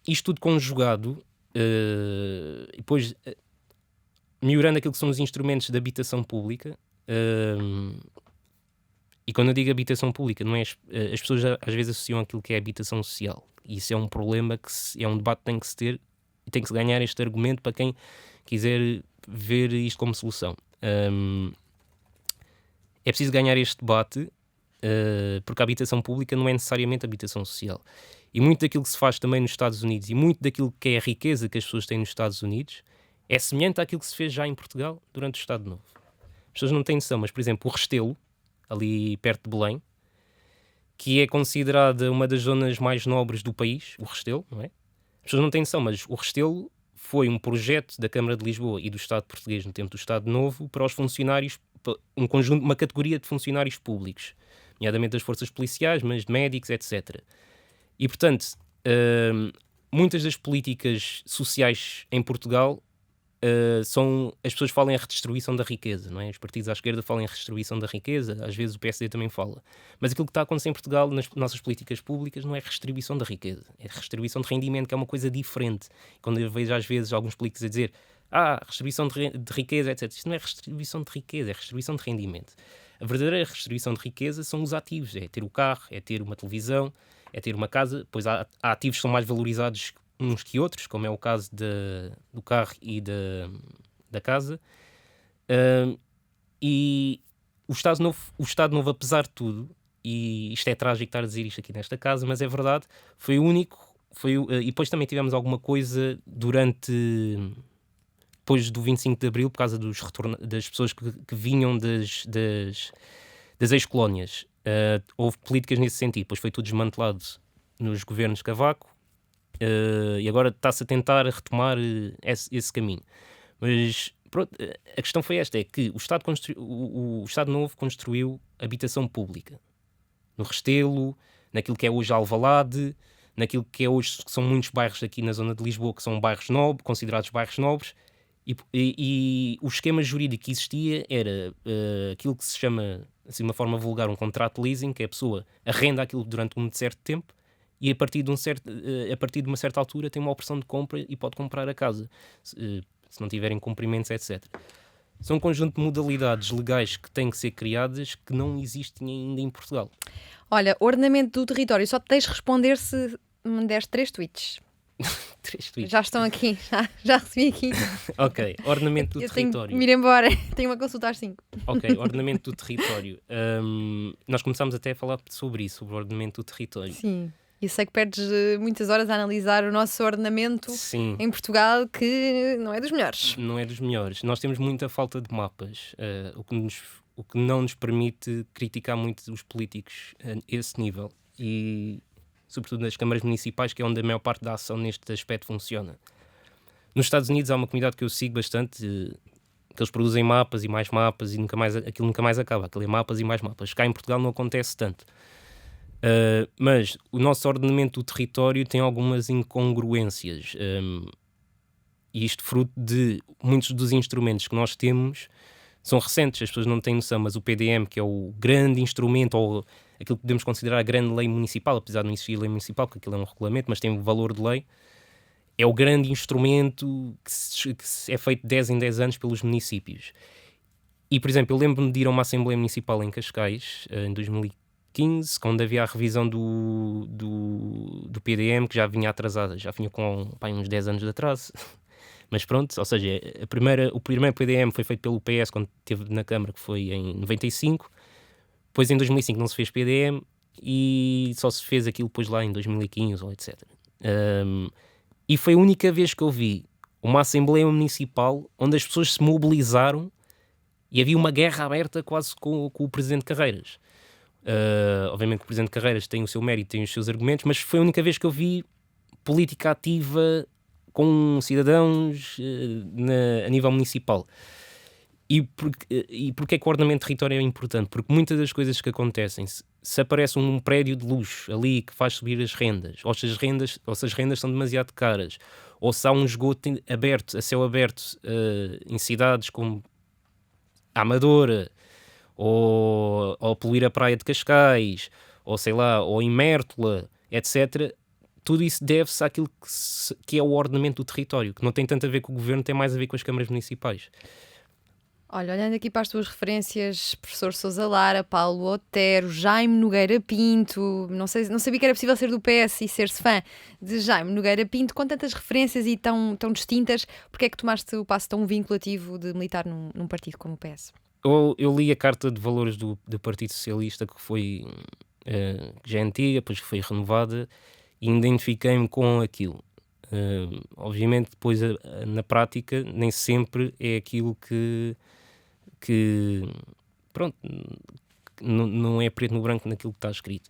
[SPEAKER 3] Isto tudo conjugado, depois melhorando aquilo que são os instrumentos de habitação pública, e quando eu digo habitação pública, não é, as pessoas às vezes associam aquilo que é habitação social. E isso é um problema, é um debate que tem que se ter, e tem que se ganhar este argumento para quem quiser ver isto como solução. É preciso ganhar este debate, porque a habitação pública não é necessariamente habitação social. E muito daquilo que se faz também nos Estados Unidos e muito daquilo que é a riqueza que as pessoas têm nos Estados Unidos é semelhante àquilo que se fez já em Portugal durante o Estado Novo. As pessoas não têm noção, mas, por exemplo, o Restelo, ali perto de Belém, que é considerada uma das zonas mais nobres do país, o Restelo, não é? As pessoas não têm noção, mas o Restelo foi um projeto da Câmara de Lisboa e do Estado português no tempo do Estado Novo para os funcionários, uma categoria de funcionários públicos, nomeadamente das forças policiais, mas de médicos, etc. E, portanto, muitas das políticas sociais em Portugal as pessoas falam em redistribuição da riqueza, não é? Os partidos à esquerda falam em redistribuição da riqueza, às vezes o PSD também fala. Mas aquilo que está a acontecer em Portugal, nas nossas políticas públicas, não é redistribuição da riqueza, é redistribuição de rendimento, que é uma coisa diferente. Quando eu vejo às vezes alguns políticos a dizer redistribuição de riqueza, etc. Isto não é redistribuição de riqueza, é redistribuição de rendimento. A verdadeira redistribuição de riqueza são os ativos, é ter o carro, é ter uma televisão, é ter uma casa, pois há ativos que são mais valorizados uns que outros, como é o caso do carro e da casa. E o Estado Novo, apesar de tudo, e isto é trágico estar a dizer isto aqui nesta casa, mas é verdade, foi o único. E depois também tivemos alguma coisa depois do 25 de Abril, por causa das pessoas que vinham das ex-colónias. Houve políticas nesse sentido, depois foi tudo desmantelado nos governos de Cavaco, e agora está-se a tentar retomar esse caminho. Mas pronto, a questão foi esta, é que o Estado Novo construiu habitação pública. No Restelo, naquilo que é hoje Alvalade, naquilo que é hoje, que são muitos bairros aqui na zona de Lisboa, que são bairros considerados bairros nobres, e o esquema jurídico que existia era aquilo que se chama, assim, de uma forma vulgar, um contrato de leasing, que é a pessoa arrenda aquilo durante um certo tempo, e a partir de uma certa altura tem uma opção de compra e pode comprar a casa, se não tiverem cumprimentos, etc. São um conjunto de modalidades legais que têm que ser criadas que não existem ainda em Portugal.
[SPEAKER 2] Olha, ordenamento do território, só te deixo responder se me deste 3 tweets.
[SPEAKER 3] 3 tweets.
[SPEAKER 2] Já estão aqui, já recebi aqui.
[SPEAKER 3] Ok, ordenamento do
[SPEAKER 2] Eu tenho
[SPEAKER 3] território.
[SPEAKER 2] que me ir embora, tenho uma consulta às 5.
[SPEAKER 3] Ok, ordenamento do território. Nós começámos até a falar sobre isso, sobre o ordenamento do território.
[SPEAKER 2] Sim, e sei que perdes muitas horas a analisar o nosso ordenamento
[SPEAKER 3] Sim,
[SPEAKER 2] em Portugal, que não é dos melhores.
[SPEAKER 3] não é dos melhores. Nós temos muita falta de mapas, o que não nos permite criticar muito os políticos a esse nível. E, sobretudo nas câmaras municipais, que é onde a maior parte da ação neste aspecto funciona. Nos Estados Unidos há uma comunidade que eu sigo bastante, que eles produzem mapas e aquilo nunca mais acaba. Aquilo é mapas e mais mapas. Cá em Portugal não acontece tanto. Mas o nosso ordenamento do território tem algumas incongruências. E isto fruto de muitos dos instrumentos que nós temos são recentes, as pessoas não têm noção, mas o PDM, que é o grande instrumento, ou aquilo que podemos considerar a grande lei municipal, apesar de não existir lei municipal, porque aquilo é um regulamento, mas tem valor de lei, é o grande instrumento que é feito de 10 em 10 anos pelos municípios. E, por exemplo, eu lembro-me de ir a uma Assembleia Municipal em Cascais, em 2015, quando havia a revisão do PDM, que já vinha atrasada, já vinha com uns 10 anos de atraso. Mas pronto, ou seja, o primeiro PDM foi feito pelo PS quando esteve na Câmara, que foi em 95. Depois, em 2005, não se fez PDM e só se fez aquilo depois lá em 2015, ou etc. E foi a única vez que eu vi uma Assembleia Municipal onde as pessoas se mobilizaram e havia uma guerra aberta quase com o Presidente Carreiras. Obviamente que o Presidente Carreiras tem o seu mérito, tem os seus argumentos, mas foi a única vez que eu vi política ativa com cidadãos a nível municipal. E porquê é que o ordenamento de território é importante? Porque muitas das coisas que acontecem, se aparece um prédio de luxo ali que faz subir as rendas, ou se as rendas são demasiado caras, ou se há um esgoto aberto, a céu aberto, em cidades como a Amadora, ou poluir a praia de Cascais, ou sei lá, ou em Mértola, etc., tudo isso deve-se àquilo que é o ordenamento do território, que não tem tanto a ver com o governo, tem mais a ver com as câmaras municipais.
[SPEAKER 2] Olha, olhando aqui para as tuas referências, professor Sousa Lara, Paulo Otero, Jaime Nogueira Pinto, não sabia que era possível ser do PS e ser-se fã de Jaime Nogueira Pinto, com tantas referências e tão distintas, porque é que tomaste o passo tão vinculativo de militar num partido como o PS?
[SPEAKER 3] Eu li a Carta de Valores do Partido Socialista, que foi já é antiga, depois que foi renovada, e identifiquei-me com aquilo. Obviamente, depois, na prática, nem sempre é aquilo que pronto, não é preto no branco naquilo que está escrito.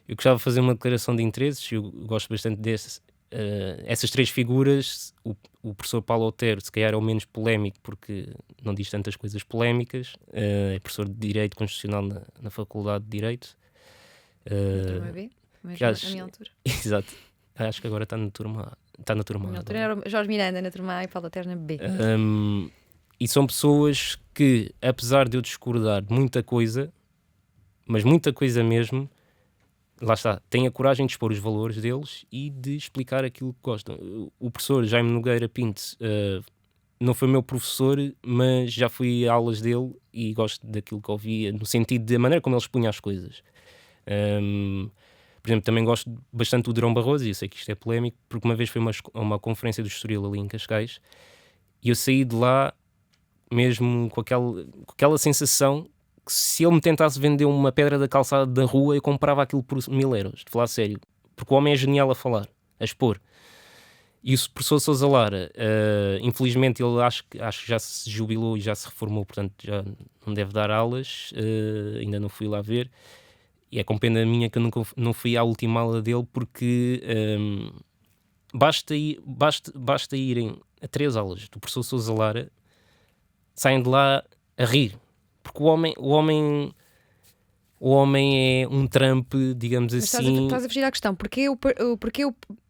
[SPEAKER 3] Eu gostava de fazer uma declaração de interesses, eu gosto bastante essas 3 figuras. O professor Paulo Otero, se calhar, é o menos polémico, porque não diz tantas coisas polémicas, é professor de Direito Constitucional na Faculdade de Direito.
[SPEAKER 2] Turma B, mas na minha altura.
[SPEAKER 3] Exato, acho que agora está na turma A. Na
[SPEAKER 2] minha altura era o Jorge Miranda na turma A e Paulo Otero na B.
[SPEAKER 3] E são pessoas que, apesar de eu discordar de muita coisa, mas muita coisa mesmo, lá está, têm a coragem de expor os valores deles e de explicar aquilo que gostam. O professor Jaime Nogueira Pinto não foi meu professor, mas já fui a aulas dele e gosto daquilo que ouvia, no sentido da maneira como ele expunha as coisas. Por exemplo, também gosto bastante do Durão Barroso, e eu sei que isto é polémico, porque uma vez foi a uma conferência do Estoril ali em Cascais, e eu saí de lá mesmo com aquela sensação que se ele me tentasse vender uma pedra da calçada da rua, eu comprava aquilo por 1000 euros, de falar a sério. Porque o homem é genial a falar, a expor. E o professor Sousa Lara, infelizmente ele acho que já se jubilou e já se reformou, portanto já não deve dar aulas, ainda não fui lá ver. E é com pena minha que eu nunca não fui à última aula dele, porque basta irem a 3 aulas do professor Sousa Lara, saem de lá a rir. Porque o homem é um Trump, digamos
[SPEAKER 2] Mas
[SPEAKER 3] assim.
[SPEAKER 2] estás a fugir à questão. Porquê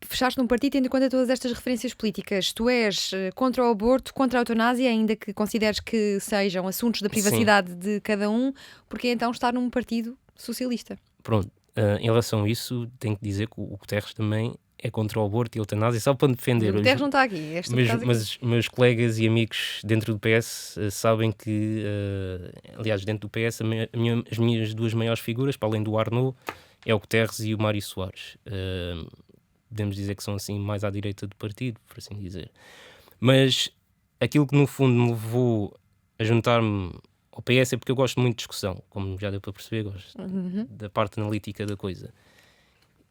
[SPEAKER 2] fechaste num partido tendo em conta todas estas referências políticas? Tu és contra o aborto, contra a eutanásia, ainda que consideres que sejam assuntos da privacidade de cada um, porque então estar num partido socialista?
[SPEAKER 3] Pronto, em relação a isso, tenho que dizer que o Guterres também é contra o aborto e a eutanásia, só para me defender.
[SPEAKER 2] O Guterres não está aqui.
[SPEAKER 3] Mas meus colegas e amigos dentro do PS sabem que, aliás, dentro do PS, as minhas 2 maiores figuras, para além do Arnaud, é o Guterres e o Mário Soares. Podemos dizer que são assim mais à direita do partido, por assim dizer. Mas aquilo que no fundo me levou a juntar-me ao PS é porque eu gosto muito de discussão, como já deu para perceber, gosto da parte analítica da coisa.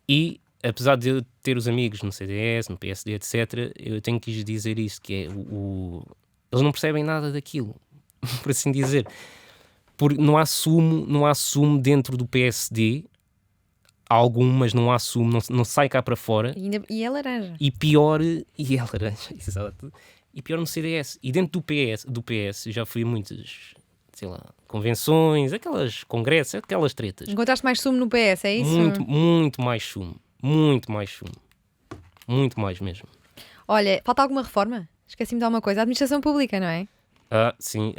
[SPEAKER 3] E apesar de eu ter os amigos no CDS, no PSD, etc., eu tenho que lhes dizer isso, que é eles não percebem nada daquilo, por assim dizer. Porque não há sumo dentro do PSD, há algumas, não há sumo, não sai cá para fora.
[SPEAKER 2] E é laranja.
[SPEAKER 3] E é laranja, exato. E pior no CDS. E dentro do PS já fui a muitas, sei lá, convenções, aquelas congressos, aquelas tretas.
[SPEAKER 2] Encontraste mais sumo no PS, é isso?
[SPEAKER 3] Muito mais sumo. Muito mais sumo. Muito mais mesmo.
[SPEAKER 2] Olha, falta alguma reforma? Esqueci-me de alguma coisa. A administração pública, não é?
[SPEAKER 3] Sim.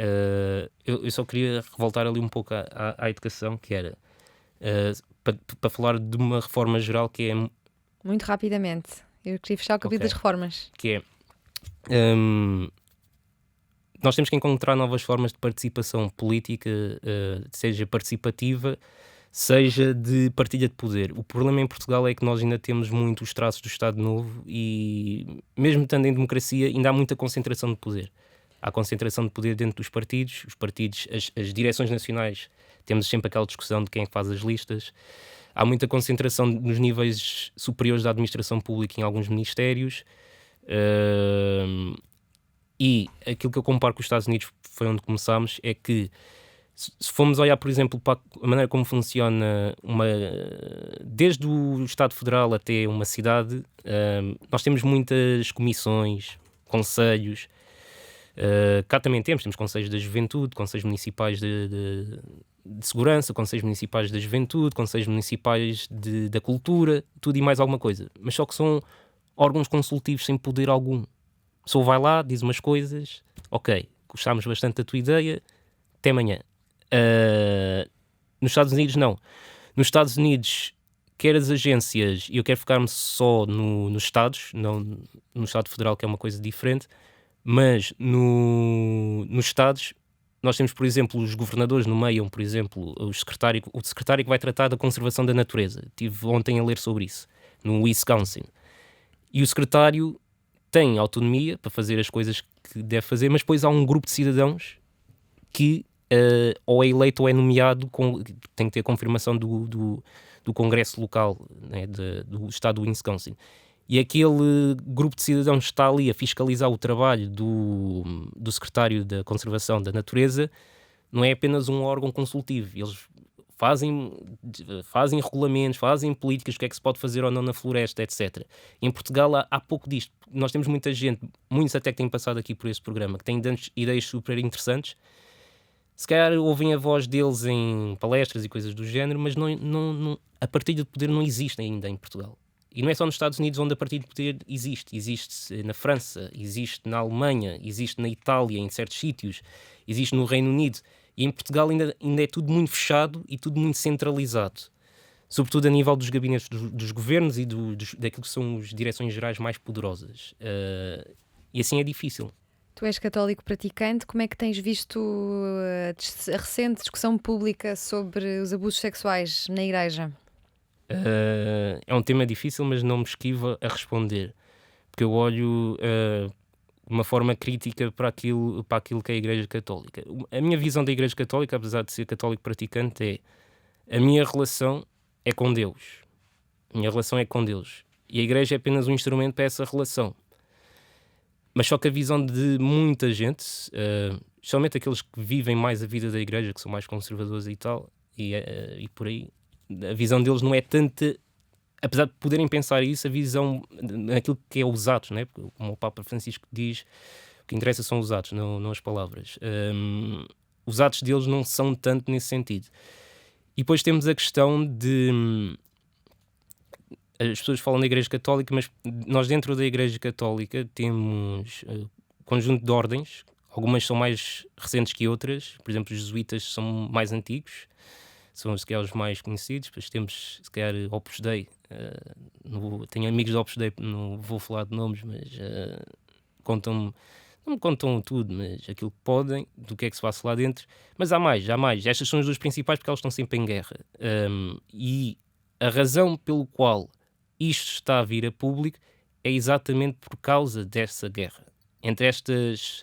[SPEAKER 3] Eu só queria voltar ali um pouco à educação, que era para falar de uma reforma geral que é...
[SPEAKER 2] Muito rapidamente. Eu queria fechar o capítulo das reformas.
[SPEAKER 3] Que é... nós temos que encontrar novas formas de participação política, seja participativa, seja de partilha de poder. O problema em Portugal é que nós ainda temos muito os traços do Estado Novo e, mesmo estando em democracia, ainda há muita concentração de poder. Há concentração de poder dentro dos partidos. Os partidos, as direções nacionais, temos sempre aquela discussão de quem é que faz as listas. Há muita concentração nos níveis superiores da administração pública em alguns ministérios. E aquilo que eu comparo com os Estados Unidos, foi onde começámos, é que se formos olhar, por exemplo, para a maneira como funciona desde o Estado Federal até uma cidade, nós temos muitas comissões, conselhos. Cá também temos conselhos da juventude, conselhos municipais de segurança, conselhos municipais da juventude, conselhos municipais da cultura, tudo e mais alguma coisa. Mas só que são órgãos consultivos sem poder algum. A pessoa vai lá, diz umas coisas, ok, gostámos bastante da tua ideia, até amanhã. Nos Estados Unidos não. Nos Estados Unidos, quer as agências, e eu quero focar-me só nos Estados, não no Estado Federal, que é uma coisa diferente, mas nos Estados nós temos, por exemplo, os governadores nomeiam, por exemplo, o secretário que vai tratar da conservação da natureza. Estive ontem a ler sobre isso, no Wisconsin. E o secretário tem autonomia para fazer as coisas que deve fazer, mas depois há um grupo de cidadãos que ou é eleito ou é nomeado, tem que ter a confirmação do Congresso local, né, do estado do Wisconsin. E aquele grupo de cidadãos está ali a fiscalizar o trabalho do secretário da Conservação da Natureza, não é apenas um órgão consultivo. Eles fazem regulamentos, fazem políticas, o que é que se pode fazer ou não na floresta, etc. Em Portugal há pouco disto. Nós temos muita gente, muitos até que têm passado aqui por esse programa, que têm ideias super interessantes. Se calhar ouvem a voz deles em palestras e coisas do género, mas a partilha de poder não existe ainda em Portugal. E não é só nos Estados Unidos onde a partilha de poder existe. Existe na França, existe na Alemanha, existe na Itália, em certos sítios, existe no Reino Unido. E em Portugal ainda é tudo muito fechado e tudo muito centralizado. Sobretudo a nível dos gabinetes dos governos e daquilo que são as direções gerais mais poderosas. E assim é difícil.
[SPEAKER 2] Tu és católico praticante, como é que tens visto a recente discussão pública sobre os abusos sexuais na Igreja?
[SPEAKER 3] É um tema difícil, mas não me esquiva a responder, porque eu olho de uma forma crítica para aquilo que é a Igreja Católica. A minha visão da Igreja Católica, apesar de ser católico praticante, a minha relação é com Deus. A minha relação é com Deus. E a Igreja é apenas um instrumento para essa relação. Mas só que a visão de muita gente, especialmente aqueles que vivem mais a vida da Igreja, que são mais conservadores e tal, e por aí, a visão deles não é tanta, apesar de poderem pensar isso, a visão naquilo que é os atos, né? Porque, como o Papa Francisco diz, o que interessa são os atos, não as palavras. Os atos deles não são tanto nesse sentido. E depois temos a questão de... As pessoas falam da Igreja Católica, mas nós dentro da Igreja Católica temos um conjunto de ordens. Algumas são mais recentes que outras. Por exemplo, os jesuítas são mais antigos. São se calhar os mais conhecidos. Depois temos, se calhar, Opus Dei. Tenho amigos de Opus Dei, não vou falar de nomes, mas não me contam tudo, mas aquilo que podem, do que é que se passa lá dentro. Mas há mais. Estas são as duas principais porque elas estão sempre em guerra. E a razão pelo qual isto está a vir a público é exatamente por causa dessa guerra. Entre estas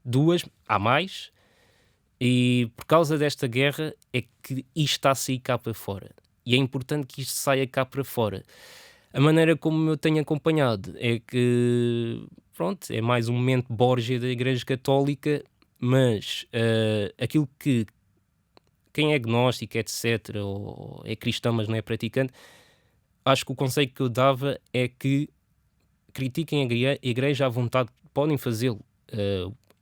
[SPEAKER 3] duas, há mais, e por causa desta guerra é que isto está a sair cá para fora. E é importante que isto saia cá para fora. A maneira como eu tenho acompanhado é que, pronto, é mais um momento Borgia da Igreja Católica, mas aquilo que quem é agnóstico, etc., ou é cristão, mas não é praticante, acho que o conselho que eu dava é que critiquem a Igreja à vontade, podem fazê-lo.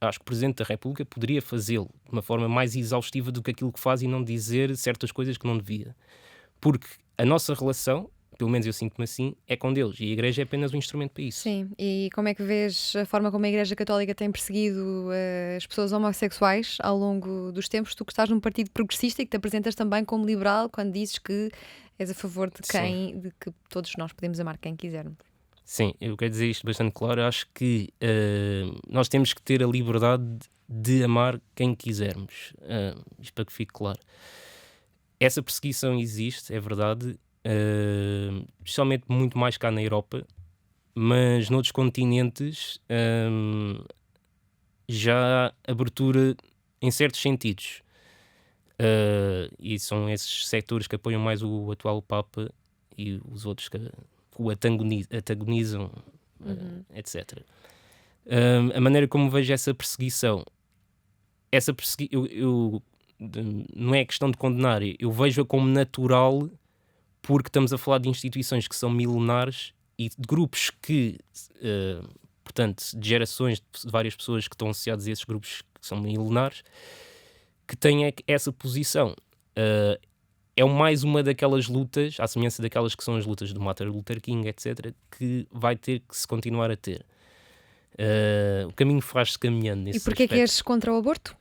[SPEAKER 3] Acho que o Presidente da República poderia fazê-lo de uma forma mais exaustiva do que aquilo que faz e não dizer certas coisas que não devia. Porque a nossa relação, pelo menos eu sinto-me assim, é com Deus, e a Igreja é apenas um instrumento para isso.
[SPEAKER 2] Sim, e como é que vês a forma como a Igreja Católica tem perseguido as pessoas homossexuais ao longo dos tempos? Tu que estás num partido progressista e que te apresentas também como liberal, quando dizes que és a favor de que todos nós podemos amar quem quisermos.
[SPEAKER 3] Sim, eu quero dizer isto bastante claro. Eu acho que nós temos que ter a liberdade de amar quem quisermos. Isto para que fique claro. Essa perseguição existe, é verdade, especialmente muito mais cá na Europa, mas noutros continentes já há abertura em certos sentidos. E são esses setores que apoiam mais o atual Papa e os outros que o antagonizam, etc. A maneira como vejo essa perseguição, não é questão de condenar, eu vejo-a como natural, porque estamos a falar de instituições que são milenares e de grupos que, portanto, de gerações de várias pessoas que estão associadas a esses grupos que são milenares, que têm essa posição. É mais uma daquelas lutas, à semelhança daquelas que são as lutas do Martin Luther King, etc., que vai ter que se continuar a ter. O caminho faz-se caminhando nesse aspecto.
[SPEAKER 2] E porquê que és contra o aborto?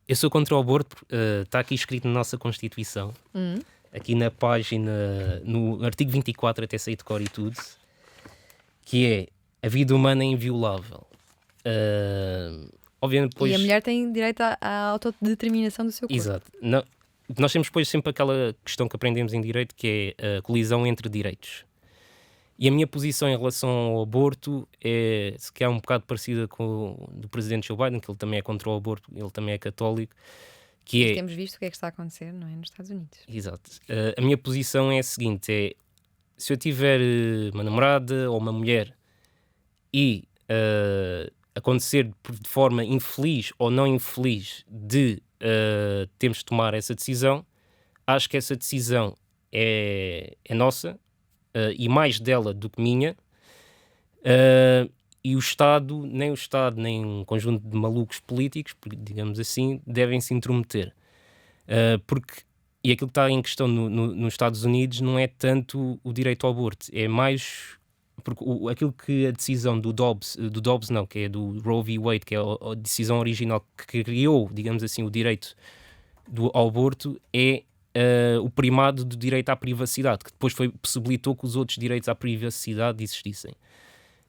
[SPEAKER 3] Eu sou contra o aborto, está aqui escrito na nossa Constituição, aqui na página, no artigo 24, até sair de cor e tudo, que é: a vida humana é inviolável. Obviamente, depois...
[SPEAKER 2] E a mulher tem direito à autodeterminação do seu corpo.
[SPEAKER 3] Exato. Nós temos depois sempre aquela questão que aprendemos em direito, que é a colisão entre direitos. E a minha posição em relação ao aborto é, se calhar, um bocado parecida com a do presidente Joe Biden, que ele também é contra o aborto, ele também é católico.
[SPEAKER 2] E temos visto o que é que está a acontecer, não é? Nos Estados Unidos.
[SPEAKER 3] Exato. A minha posição é a seguinte: se eu tiver uma namorada ou uma mulher e acontecer de forma infeliz ou não infeliz de termos de tomar essa decisão, acho que essa decisão é nossa, e mais dela do que minha, e o Estado, nem um conjunto de malucos políticos, digamos assim, devem se intrometer. E aquilo que está em questão nos Estados Unidos não é tanto o direito ao aborto, é mais porque aquilo que a decisão do Dobbs não, que é do Roe v. Wade, que é a decisão original que criou, digamos assim, o direito ao aborto, é o primado do direito à privacidade, que depois possibilitou que os outros direitos à privacidade existissem.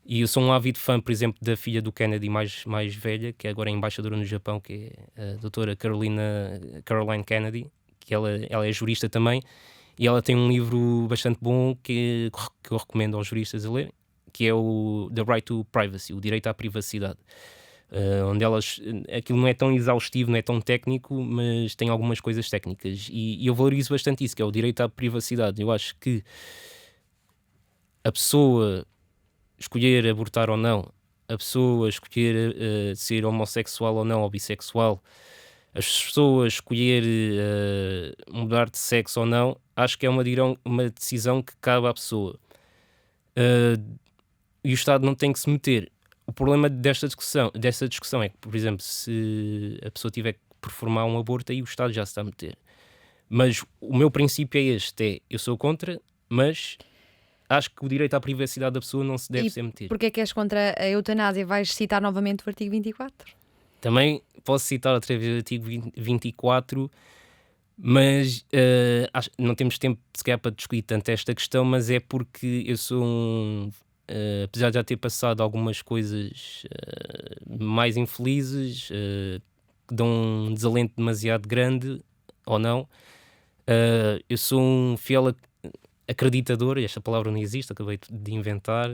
[SPEAKER 3] E eu sou um ávido fã, por exemplo, da filha do Kennedy mais velha, que agora é embaixadora no Japão, que é a doutora Caroline Kennedy, que ela é jurista também, E ela tem um livro bastante bom que eu recomendo aos juristas a lerem, que é o The Right to Privacy, o direito à privacidade. Onde aquilo não é tão exaustivo, não é tão técnico, mas tem algumas coisas técnicas. E eu valorizo bastante isso, que é o direito à privacidade. Eu acho que a pessoa escolher abortar ou não, a pessoa escolher ser homossexual ou não, ou bissexual, as pessoas escolher mudar de sexo ou não, acho que é uma decisão que cabe à pessoa. E o Estado não tem que se meter. O problema desta discussão é que, por exemplo, se a pessoa tiver que performar um aborto, aí o Estado já se está a meter. Mas o meu princípio é este, eu sou contra, mas acho que o direito à privacidade da pessoa não se deve ser meter.
[SPEAKER 2] Porquê é que és contra a eutanásia? Vais citar novamente o artigo 24?
[SPEAKER 3] Também posso citar outra vez o artigo 24, mas não temos tempo sequer para discutir tanto esta questão, mas é porque eu sou apesar de já ter passado algumas coisas mais infelizes, que dão um desalento demasiado grande, ou não, eu sou um fiel acreditador, esta palavra não existe, acabei de inventar,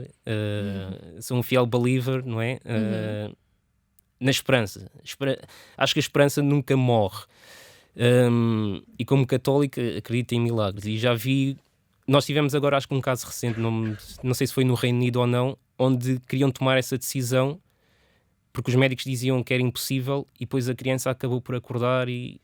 [SPEAKER 3] sou um fiel believer, não é? Na esperança. Acho que a esperança nunca morre. E como católico acredito em milagres. E já vi... Nós tivemos agora, acho que um caso recente, não sei se foi no Reino Unido ou não, onde queriam tomar essa decisão porque os médicos diziam que era impossível e depois a criança acabou por acordar e...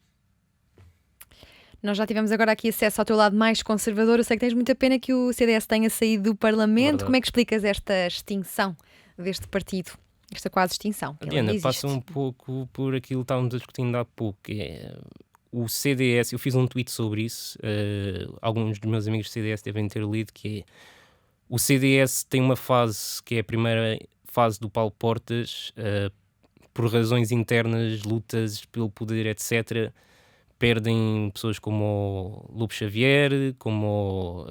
[SPEAKER 2] Nós já tivemos agora aqui acesso ao teu lado mais conservador. Eu sei que tens muita pena que o CDS tenha saído do Parlamento.
[SPEAKER 3] Verdade.
[SPEAKER 2] Como é que explicas esta extinção deste partido? Esta quase extinção.
[SPEAKER 3] Diana, passa um pouco por aquilo que estávamos a discutir há pouco. O CDS, eu fiz um tweet sobre isso, alguns dos meus amigos do CDS devem ter lido, que é o CDS tem uma fase que é a primeira fase do Paulo Portas, por razões internas, lutas pelo poder, etc., perdem pessoas como o Lobo Xavier, como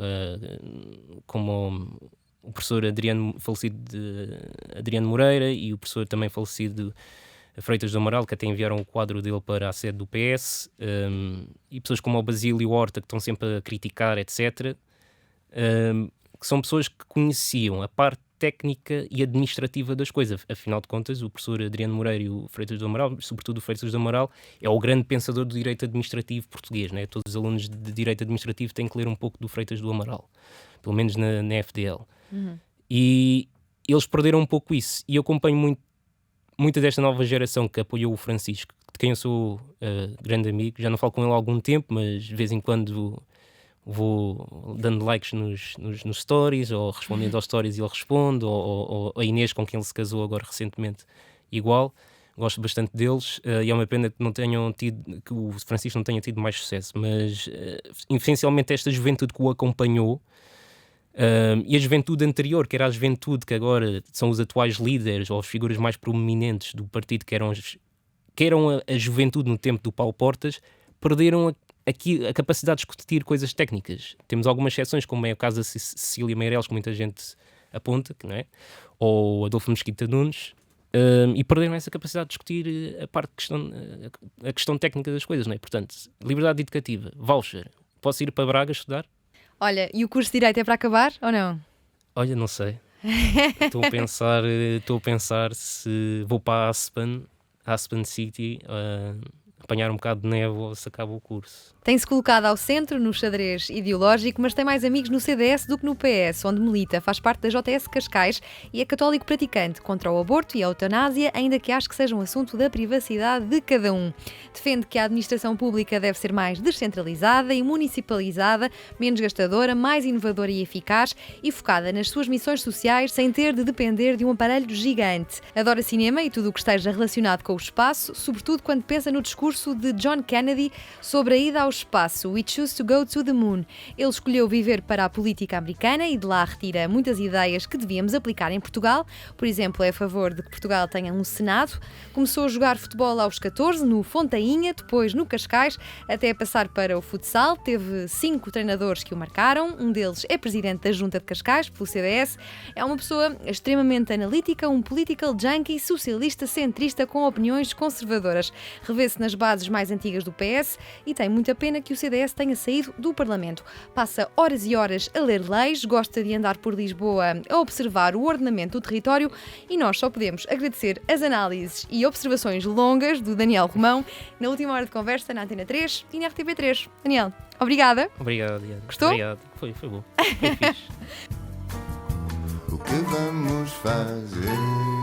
[SPEAKER 3] o professor falecido Adriano Moreira e o professor também falecido Freitas do Amaral, que até enviaram o quadro dele para a sede do PS, e pessoas como o Basílio Horta, que estão sempre a criticar, etc., que são pessoas que conheciam a parte técnica e administrativa das coisas. Afinal de contas, o professor Adriano Moreira e o Freitas do Amaral, sobretudo o Freitas do Amaral, é o grande pensador do direito administrativo português, né? Todos os alunos de direito administrativo têm que ler um pouco do Freitas do Amaral, pelo menos na FDL. E eles perderam um pouco isso. E eu acompanho muita desta nova geração que apoiou o Francisco, de quem eu sou grande amigo. Já não falo com ele há algum tempo, mas de vez em quando vou dando likes nos stories, ou respondendo aos stories e ele responde, ou a Inês, com quem ele se casou agora recentemente, igual. Gosto bastante deles, e é uma pena que o Francisco não tenha tido mais sucesso, mas essencialmente esta juventude que o acompanhou, e a juventude anterior, que era a juventude que agora são os atuais líderes ou as figuras mais proeminentes do partido, que eram a juventude no tempo do Paulo Portas, perderam aqui a capacidade de discutir coisas técnicas. Temos algumas exceções, como é o caso da Cecília Meireles, que muita gente aponta, não é? Ou Adolfo Mesquita Nunes, e perderam essa capacidade de discutir a questão técnica das coisas, não é? Portanto, liberdade educativa, voucher, posso ir para Braga estudar?
[SPEAKER 2] Olha, e o curso de Direito é para acabar ou não?
[SPEAKER 3] Olha, não sei. Estou a pensar se vou para Aspen City, apanhar um bocado de neve ou se acaba o curso.
[SPEAKER 2] Tem-se colocado ao centro no xadrez ideológico, mas tem mais amigos no CDS do que no PS, onde milita, faz parte da JS Cascais e é católico praticante contra o aborto e a eutanásia, ainda que ache que seja um assunto da privacidade de cada um. Defende que a administração pública deve ser mais descentralizada e municipalizada, menos gastadora, mais inovadora e eficaz e focada nas suas missões sociais sem ter de depender de um aparelho gigante. Adora cinema e tudo o que esteja relacionado com o espaço, sobretudo quando pensa no discurso de John Kennedy sobre a ida ao espaço, We choose to go to the moon. Ele escolheu viver para a política americana e de lá retira muitas ideias que devíamos aplicar em Portugal. Por exemplo, é a favor de que Portugal tenha um Senado. Começou a jogar futebol aos 14, no Fontainha, depois no Cascais, até passar para o futsal. Teve 5 treinadores que o marcaram. Um deles é presidente da Junta de Cascais, pelo CDS. É uma pessoa extremamente analítica, um political junkie, socialista, centrista, com opiniões conservadoras. Revê-se nas bases mais antigas do PS e tem muita pena pena que o CDS tenha saído do Parlamento. Passa horas e horas a ler leis, gosta de andar por Lisboa a observar o ordenamento do território e nós só podemos agradecer as análises e observações longas do Daniel Romão na última hora de conversa na Antena 3 e na RTP3. Daniel, obrigada.
[SPEAKER 3] Obrigado, Diana.
[SPEAKER 2] Gostou?
[SPEAKER 3] Obrigado. Foi bom. Foi fixe.
[SPEAKER 1] O que vamos fazer?